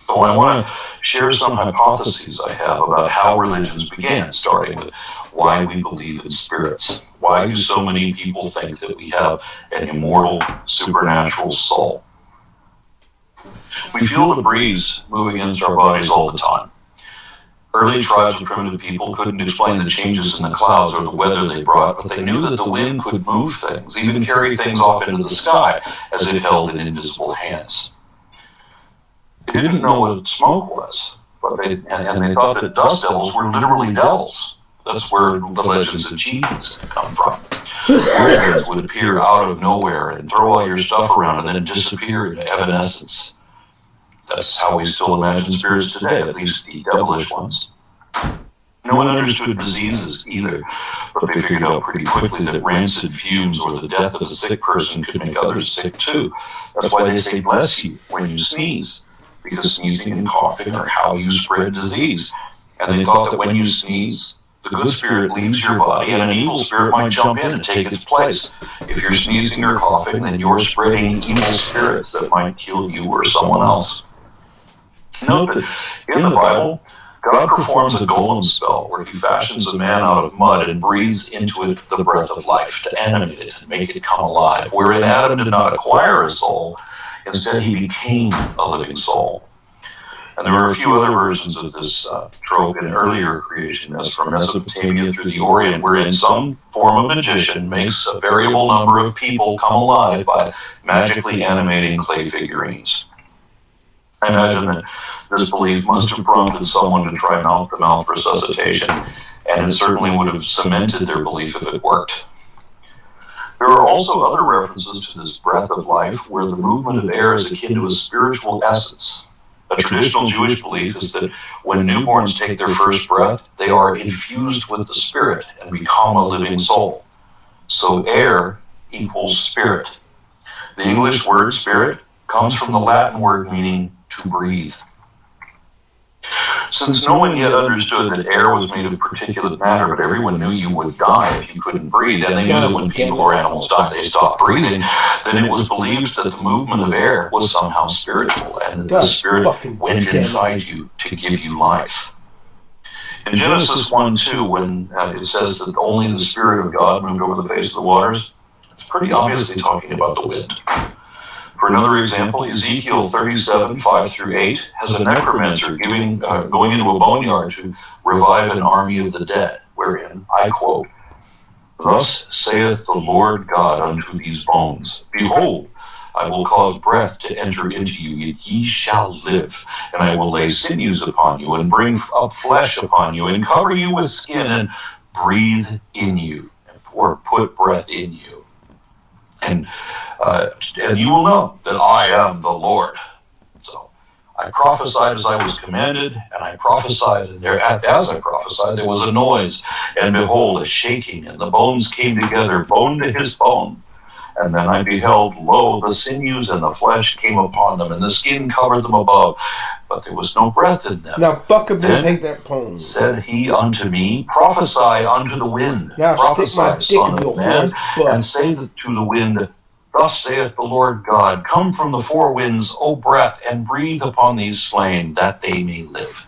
So I want to share some hypotheses I have about how religions began, starting with why we believe in spirits. Why do so many people think that we have an immortal, supernatural soul? We feel the breeze moving into our bodies all the time. Early tribes of primitive people couldn't explain the changes in the clouds or the weather they brought, but they knew that the wind could move things, even carry things off into the sky, as if held in invisible hands. They didn't know what smoke was, but they thought that dust devils were literally devils. That's where the legends of Jesus come from. Whirlwinds would appear out of nowhere and throw all your stuff around and then disappear into evanescence. That's how we still imagine spirits today, at least the devilish ones. No one understood diseases either, but they figured out pretty quickly that rancid fumes or the death of a sick person could make others sick too. That's why they say bless you when you sneeze, because sneezing and coughing are how you spread disease. And they thought that when you sneeze, the good spirit leaves your body and an evil spirit might jump in and take its place. If you're sneezing or coughing, then you're spreading evil spirits that might kill you or someone else. Note that in the Bible, God performs a golem spell where he fashions a man out of mud and breathes into it the breath of life to animate it and make it come alive. Wherein Adam did not acquire a soul, instead he became a living soul. And there were a few other versions of this trope in earlier creation, as from Mesopotamia through the Orient, wherein some form of magician makes a variable number of people come alive by magically animating clay figurines. I imagine that this belief must have prompted someone to try mouth-to-mouth resuscitation, and it certainly would have cemented their belief if it worked. There are also other references to this breath of life where the movement of air is akin to a spiritual essence. A traditional Jewish belief is that when newborns take their first breath, they are infused with the Spirit and become a living soul. So air equals spirit. The English word spirit comes from the Latin word meaning to breathe. Since no one yet understood that air was made of particulate matter, but everyone knew you would die if you couldn't breathe, and they knew that when people or animals died, they stopped breathing, then it was believed that the movement of air was somehow spiritual, and that the Spirit went inside you to give you life. In Genesis 1:2, when it says that only the Spirit of God moved over the face of the waters, it's pretty obviously talking about the wind. For another example, Ezekiel 37:5-8 has a necromancer going into a boneyard to revive an army of the dead, wherein, I quote, "Thus saith the Lord God unto these bones, Behold, I will cause breath to enter into you, yet ye shall live, and I will lay sinews upon you, and bring up flesh upon you, and cover you with skin, and breathe in you, or put breath in you. And you will know that I am the Lord." So I prophesied as I was commanded, and I prophesied, and as I prophesied, there was a noise, and behold, a shaking, and the bones came together, bone to his bone. And then I beheld, lo, the sinews and the flesh came upon them, and the skin covered them above, but there was no breath in them. Now, Buck, then take that poem. Said he unto me, Prophesy unto the wind. Now, Prophesy, stick my dick son in of your man, butt. and say to the wind, Thus saith the Lord God, Come from the four winds, O breath, and breathe upon these slain, that they may live.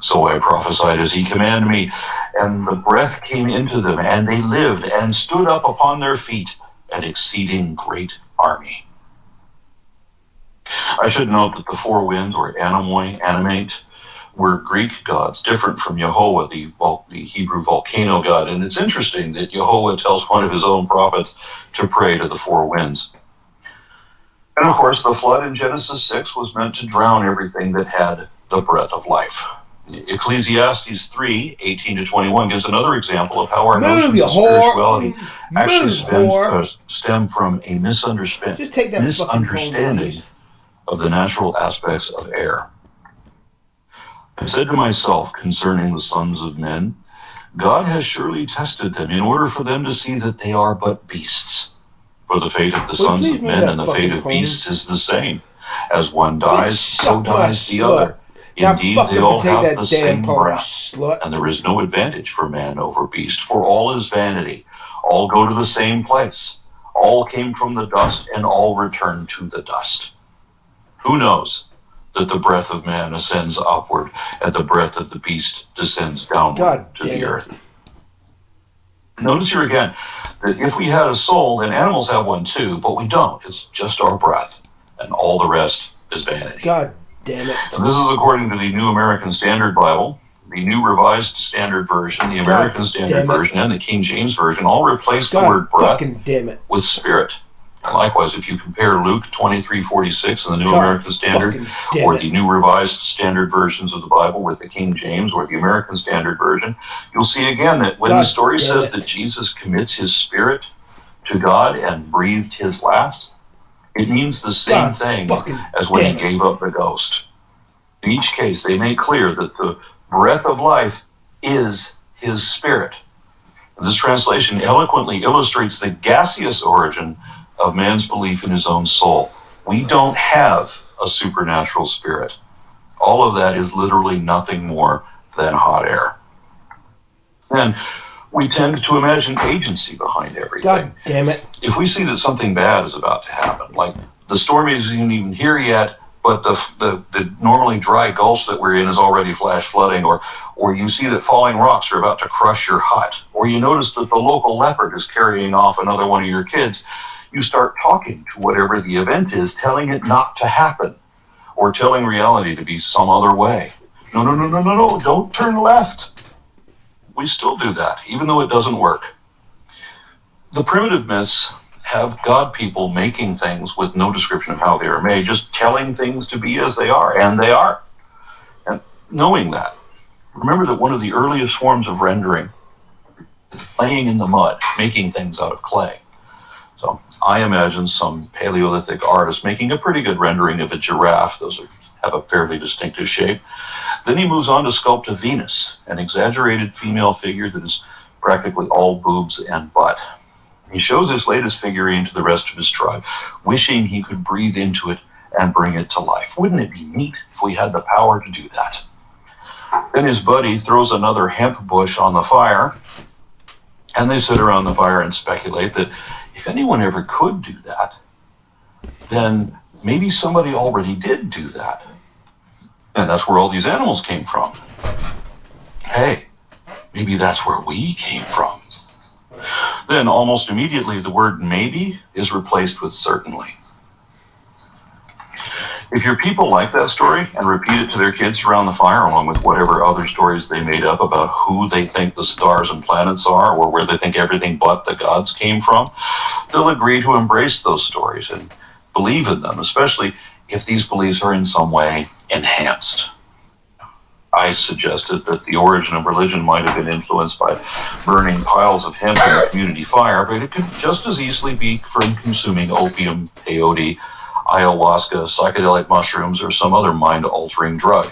So I prophesied as he commanded me, and the breath came into them, and they lived, and stood up upon their feet, an exceeding great army. I should note that the four winds, or anomoi, animate, were Greek gods, different from Yehovah, the Hebrew volcano god. And it's interesting that Yehovah tells one of his own prophets to pray to the four winds. And of course, the flood in Genesis 6 was meant to drown everything that had the breath of life. Ecclesiastes 3:18-21 gives another example of how our notions of spirituality actually stem from a misunderstanding of the natural aspects of air. I said to myself concerning the sons of men, God has surely tested them in order for them to see that they are but beasts. For the fate of the sons of men and the fate of beasts is the same. As one dies, so dies the other. Indeed, they all have the same breath, and there is no advantage for man over beast, for all is vanity. All go to the same place. All came from the dust, and all return to the dust. Who knows that the breath of man ascends upward, and the breath of the beast descends downward to the earth? Notice here again that if we had a soul, then animals have one too, but we don't. It's just our breath, and all the rest is vanity. God damn it. And this is according to the New American Standard Bible, the New Revised Standard Version, the American Standard Version, and the King James Version all replace the word breath with spirit. And likewise, if you compare Luke 23:46 in the New American Standard, or the New Revised Standard Versions of the Bible with the King James or the American Standard Version, you'll see again that when the story says that Jesus commits his spirit to God and breathed his last, it means the same thing as when he gave up the ghost. In each case, they make clear that the breath of life is his spirit. And this translation eloquently illustrates the gaseous origin of man's belief in his own soul. We don't have a supernatural spirit. All of that is literally nothing more than hot air. And we tend to imagine agency behind everything. God damn it. If we see that something bad is about to happen, like the storm isn't even here yet, but the normally dry gulch that we're in is already flash flooding, or you see that falling rocks are about to crush your hut, or you notice that the local leopard is carrying off another one of your kids, you start talking to whatever the event is, telling it not to happen, or telling reality to be some other way. No, don't turn left. We still do that, even though it doesn't work. The primitive myths have God people making things with no description of how they are made, just telling things to be as they are, and they are. And knowing that, Remember that one of the earliest forms of rendering is playing in the mud, making things out of clay. So I imagine some Paleolithic artist making a pretty good rendering of a giraffe. Those have a fairly distinctive shape. Then he moves on to sculpt a Venus, an exaggerated female figure that is practically all boobs and butt. He shows his latest figurine to the rest of his tribe, wishing he could breathe into it and bring it to life. Wouldn't it be neat if we had the power to do that? Then his buddy throws another hemp bush on the fire, and they sit around the fire and speculate that if anyone ever could do that, then maybe somebody already did do that. And that's where all these animals came from. Hey, maybe that's where we came from. Then almost immediately the word maybe is replaced with certainly. If your people like that story and repeat it to their kids around the fire, along with whatever other stories they made up about who they think the stars and planets are, or where they think everything but the gods came from, they'll agree to embrace those stories and believe in them, especially if these beliefs are in some way enhanced. I suggested that the origin of religion might have been influenced by burning piles of hemp in a community fire, but it could just as easily be from consuming opium, peyote, ayahuasca, psychedelic mushrooms, or some other mind-altering drug.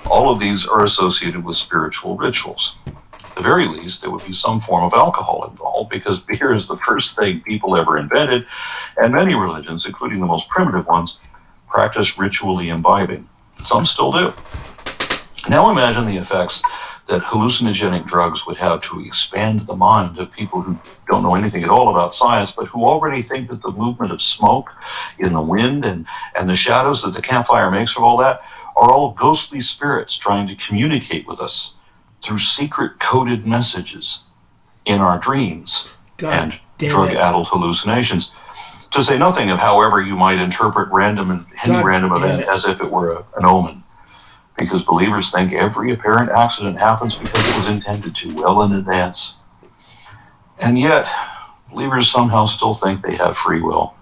All of these are associated with spiritual rituals. At the very least, there would be some form of alcohol involved, because beer is the first thing people ever invented, and many religions, including the most primitive ones, practice ritually imbibing. Some still do. Now imagine the effects that hallucinogenic drugs would have to expand the mind of people who don't know anything at all about science, but who already think that the movement of smoke in the wind and the shadows that the campfire makes of all that are all ghostly spirits trying to communicate with us through secret coded messages in our dreams and drug-addled hallucinations. To say nothing of however you might interpret any random event as if it were an omen. Because believers think every apparent accident happens because it was intended to well in advance. And yet, believers somehow still think they have free will.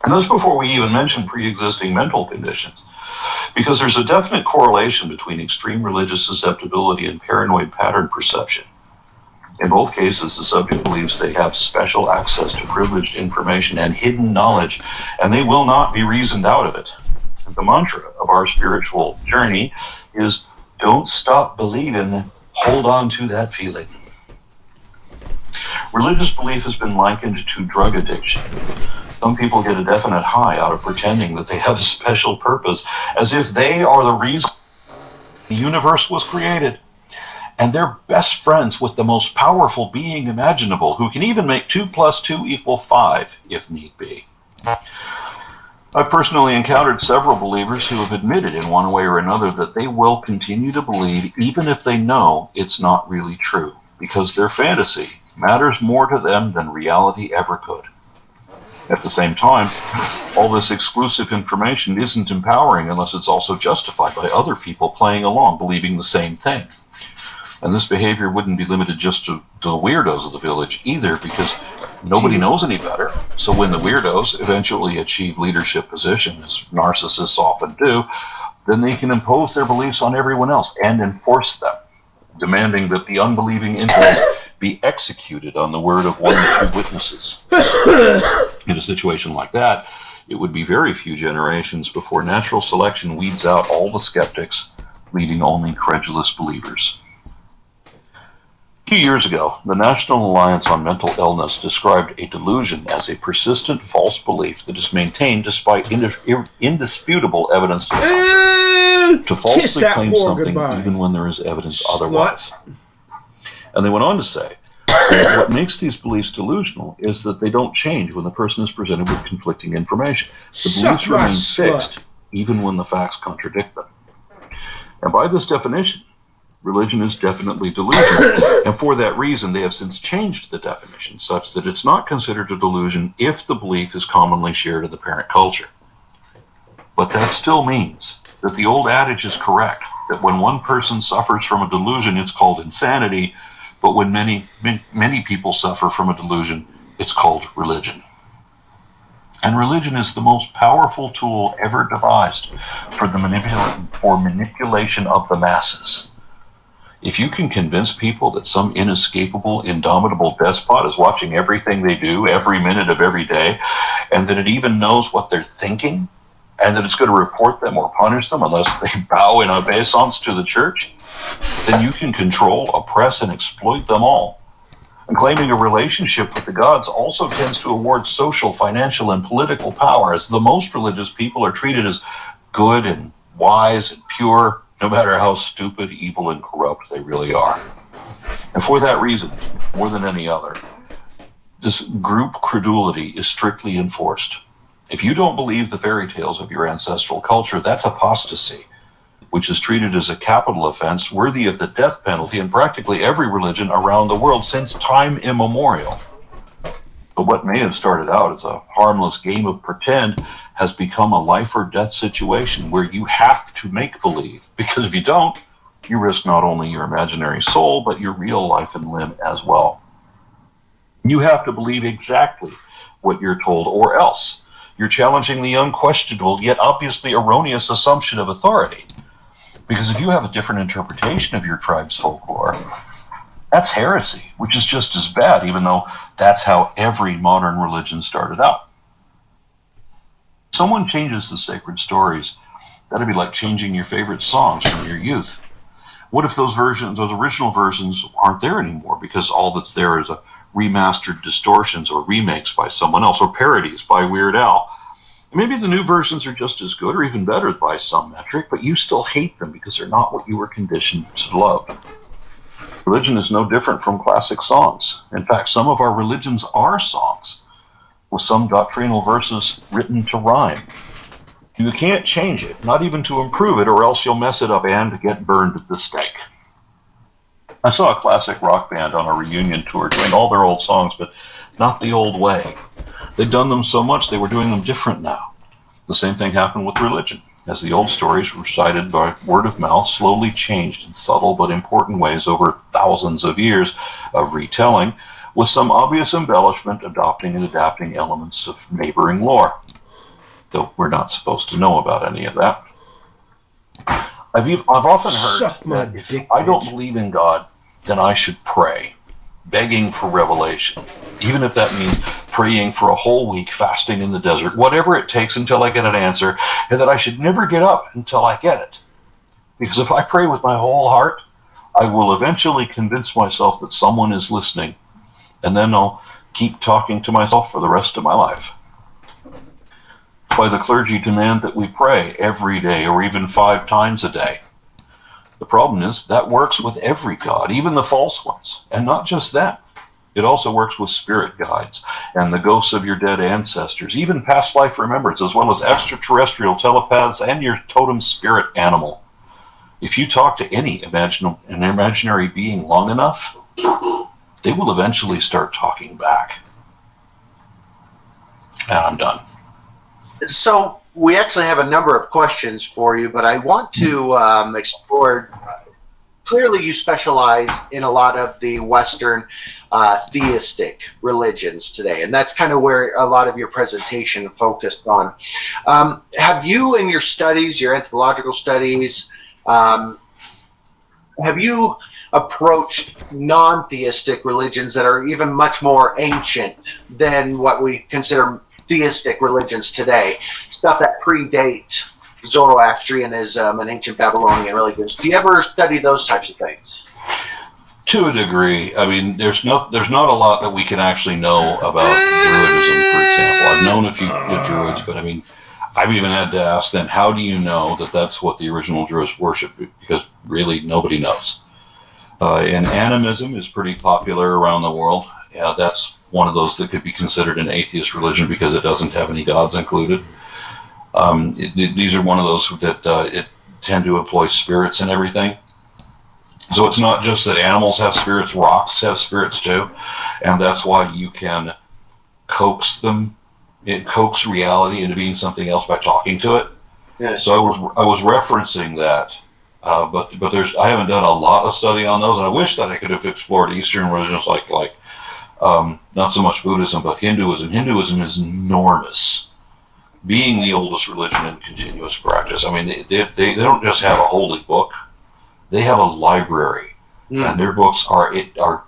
And that's before we even mention pre-existing mental conditions. Because there's a definite correlation between extreme religious susceptibility and paranoid pattern perception. In both cases, the subject believes they have special access to privileged information and hidden knowledge, and they will not be reasoned out of it. The mantra of our spiritual journey is, don't stop believing, hold on to that feeling. Religious belief has been likened to drug addiction. Some people get a definite high out of pretending that they have a special purpose, as if they are the reason the universe was created. And they're best friends with the most powerful being imaginable, who can even make 2 + 2 = 5, if need be. I've personally encountered several believers who have admitted in one way or another that they will continue to believe even if they know it's not really true, because their fantasy matters more to them than reality ever could. At the same time, all this exclusive information isn't empowering unless it's also justified by other people playing along, believing the same thing. And this behavior wouldn't be limited just to the weirdos of the village either, because nobody knows any better. So when the weirdos eventually achieve leadership position, as narcissists often do, then they can impose their beliefs on everyone else and enforce them, demanding that the unbelieving intellect be executed on the word of 1 or 2 witnesses. In a situation like that, it would be very few generations before natural selection weeds out all the skeptics, leaving only credulous believers. A few years ago, the National Alliance on Mental Illness described a delusion as a persistent false belief that is maintained despite indisputable evidence to falsely claim something even when there is evidence otherwise. And they went on to say, what makes these beliefs delusional is that they don't change when the person is presented with conflicting information. The beliefs remain fixed even when the facts contradict them. And by this definition, religion is definitely delusional, and for that reason they have since changed the definition such that it's not considered a delusion if the belief is commonly shared in the parent culture. But that still means that the old adage is correct, that when one person suffers from a delusion, it's called insanity, but when many people suffer from a delusion, it's called religion. And religion is the most powerful tool ever devised for the manipulation of the masses. If you can convince people that some inescapable, indomitable despot is watching everything they do every minute of every day, and that it even knows what they're thinking, and that it's going to report them or punish them unless they bow in obeisance to the church, then you can control, oppress, and exploit them all. And claiming a relationship with the gods also tends to award social, financial, and political power, as the most religious people are treated as good and wise and pure, no matter how stupid, evil, and corrupt they really are. And for that reason, more than any other, this group credulity is strictly enforced. If you don't believe the fairy tales of your ancestral culture, that's apostasy, which is treated as a capital offense worthy of the death penalty in practically every religion around the world since time immemorial. But what may have started out as a harmless game of pretend has become a life or death situation where you have to make believe, because if you don't, you risk not only your imaginary soul, but your real life and limb as well. You have to believe exactly what you're told, or else you're challenging the unquestionable yet obviously erroneous assumption of authority. Because if you have a different interpretation of your tribe's folklore, that's heresy, which is just as bad, even though that's how every modern religion started out. If someone changes the sacred stories, that'd be like changing your favorite songs from your youth. What if those original versions aren't there anymore because all that's there is a remastered distortions or remakes by someone else, or parodies by Weird Al? Maybe the new versions are just as good or even better by some metric, but you still hate them because they're not what you were conditioned to love. Religion is no different from classic songs. In fact, some of our religions are songs, with some doctrinal verses written to rhyme. You can't change it, not even to improve it, or else you'll mess it up and get burned at the stake. I saw a classic rock band on a reunion tour doing all their old songs, but not the old way. They'd done them so much they were doing them different now. The same thing happened with religion, as the old stories recited by word of mouth slowly changed in subtle but important ways over thousands of years of retelling, with some obvious embellishment adopting and adapting elements of neighboring lore, though we're not supposed to know about any of that. I've often heard that if I don't believe in God, then I should pray, begging for revelation, even if that means praying for a whole week, fasting in the desert, whatever it takes until I get an answer, and that I should never get up until I get it. Because if I pray with my whole heart, I will eventually convince myself that someone is listening, and then I'll keep talking to myself for the rest of my life. Why the clergy demand that we pray every day or even 5 times a day. The problem is that works with every god, even the false ones, and not just that. It also works with spirit guides and the ghosts of your dead ancestors, even past life remembrance, as well as extraterrestrial telepaths and your totem spirit animal. If you talk to an imaginary being long enough, they will eventually start talking back. And I'm done. So we actually have a number of questions for you, but I want to explore. Clearly, you specialize in a lot of the Western theistic religions today, and that's kind of where a lot of your presentation focused on. Have you, in your studies, your anthropological studies, have you approached non-theistic religions that are even much more ancient than what we consider theistic religions today, stuff that predate Zoroastrianism and ancient Babylonian religions? Do you ever study those types of things? To a degree. I mean, there's not a lot that we can actually know about Druidism, for example. I've known a few Druids, but I mean, I've even had to ask them, how do you know that that's what the original Druids worshipped? Because really, nobody knows. And animism is pretty popular around the world. Yeah, that's one of those that could be considered an atheist religion because it doesn't have any gods included. These are one of those that it tend to employ spirits and everything. So it's not just that animals have spirits, rocks have spirits too, and that's why you can coax reality into being something else by talking to it. Yes. So I was referencing that, but I haven't done a lot of study on those, and I wish that I could have explored Eastern religions like not so much Buddhism, but Hinduism. Hinduism is enormous, being the oldest religion in continuous practice. I mean, they don't just have a holy book. They have a library and their books are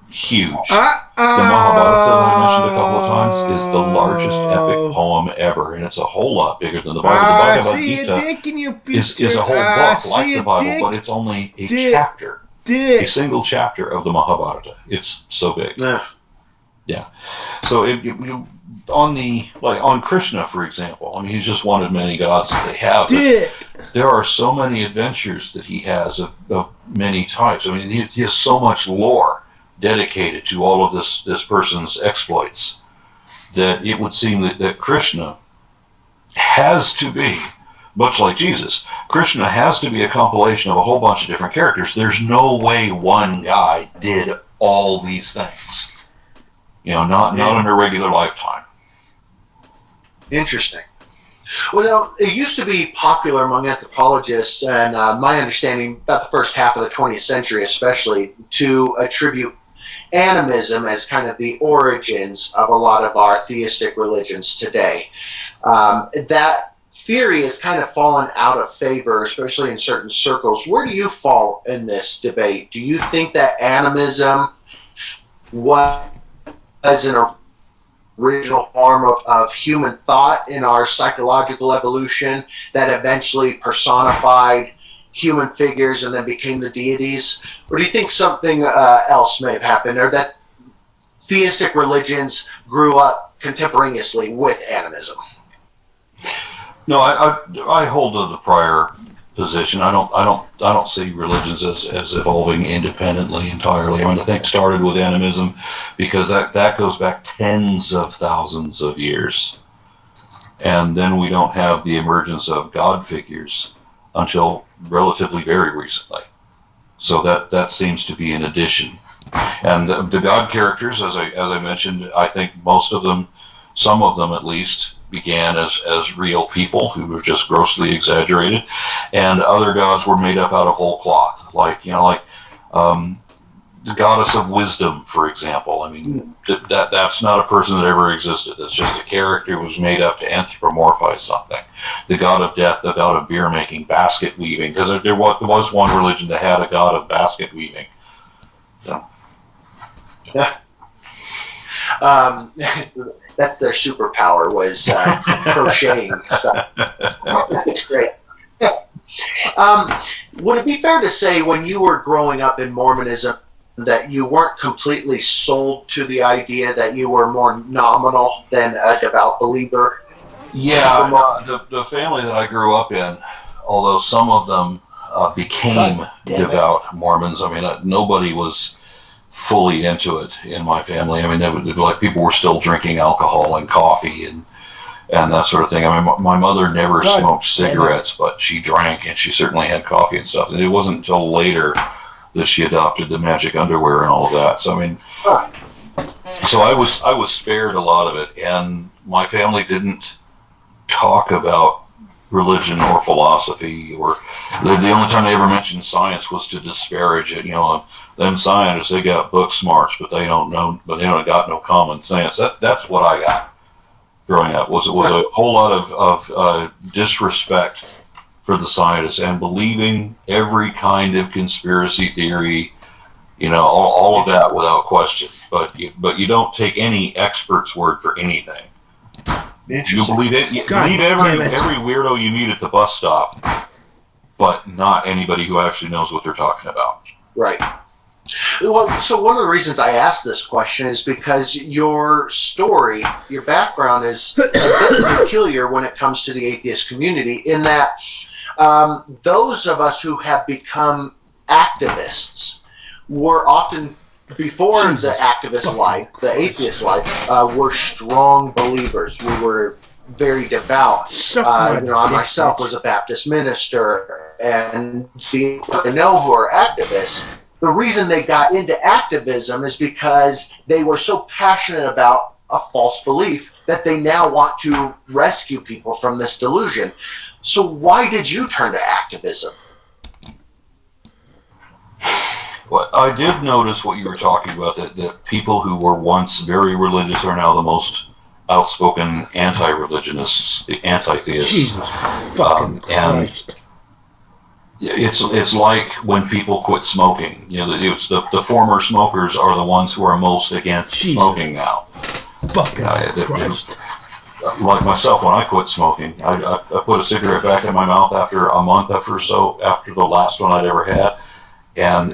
huge. The Mahabharata that I mentioned a couple of times is the largest epic poem ever, and it's a whole lot bigger than the Bible. The Bhagavad Gita is a whole book like the Bible, but it's only a chapter, a single chapter of the Mahabharata. It's so big. Yeah. So on Krishna, for example, I mean, he's just one of many gods that they have. There are so many adventures that he has of many types. I mean, he has so much lore dedicated to all of this person's exploits that it would seem that Krishna has to be, much like Jesus, Krishna has to be a compilation of a whole bunch of different characters. There's no way one guy did all these things. Not in a regular lifetime. Interesting. Well, it used to be popular among anthropologists, and my understanding about the first half of the 20th century especially, to attribute animism as kind of the origins of a lot of our theistic religions today. That theory has kind of fallen out of favor, especially in certain circles. Where do you fall in this debate? Do you think that animism was an original form of human thought in our psychological evolution that eventually personified human figures and then became the deities? Or do you think something else may have happened, or that theistic religions grew up contemporaneously with animism? No, I hold to the prior position. I don't see religions as evolving independently entirely. I mean, I think it started with animism because that goes back tens of thousands of years, and then we don't have the emergence of God figures until relatively very recently. So that seems to be an addition. And the God characters, as I mentioned, I think most of them, some of them at least, began as real people who were just grossly exaggerated, and other gods were made up out of whole cloth, like the goddess of wisdom, for example. I mean, that's not a person that ever existed. It's just a character who was made up to anthropomorphize something. The god of death, the god of beer making, basket weaving, because there was one religion that had a god of basket weaving. So. Yeah. That's their superpower, was crocheting. So that's great. Would it be fair to say, when you were growing up in Mormonism, that you weren't completely sold to the idea, that you were more nominal than a devout believer? Yeah, the family that I grew up in, although some of them became devout Mormons, I mean, nobody was fully into it in my family. I mean, like, people were still drinking alcohol and coffee and that sort of thing. I mean, my mother never smoked cigarettes, but she drank, and she certainly had coffee and stuff. And it wasn't until later that she adopted the magic underwear and all of that. So I mean, so I was spared a lot of it, and my family didn't talk about religion or philosophy, or the only time they ever mentioned science was to disparage it. Them scientists, they got book smarts, but they don't got no common sense. That's what I got growing up, was a whole lot of disrespect for the scientists, and believing every kind of conspiracy theory, all of that without question. But you don't take any expert's word for anything. You believe it. You believe every weirdo you meet at the bus stop, but not anybody who actually knows what they're talking about. Right. Well, so one of the reasons I asked this question is because your story, your background, is a bit peculiar when it comes to the atheist community, in that those of us who have become activists were often, before the activist life, the atheist life, were strong believers. We were very devout. I myself was a Baptist minister, and the people I know who are activists, the reason they got into activism is because they were so passionate about a false belief that they now want to rescue people from this delusion. So why did you turn to activism? Well, I did notice what you were talking about, that people who were once very religious are now the most outspoken anti-religionists, the anti-theists. Jesus fucking Christ. it's like when people quit smoking. You know, it's the former smokers are the ones who are most against smoking now. Fucking Christ. Like myself, when I quit smoking, I put a cigarette back in my mouth after a month after the last one I'd ever had, and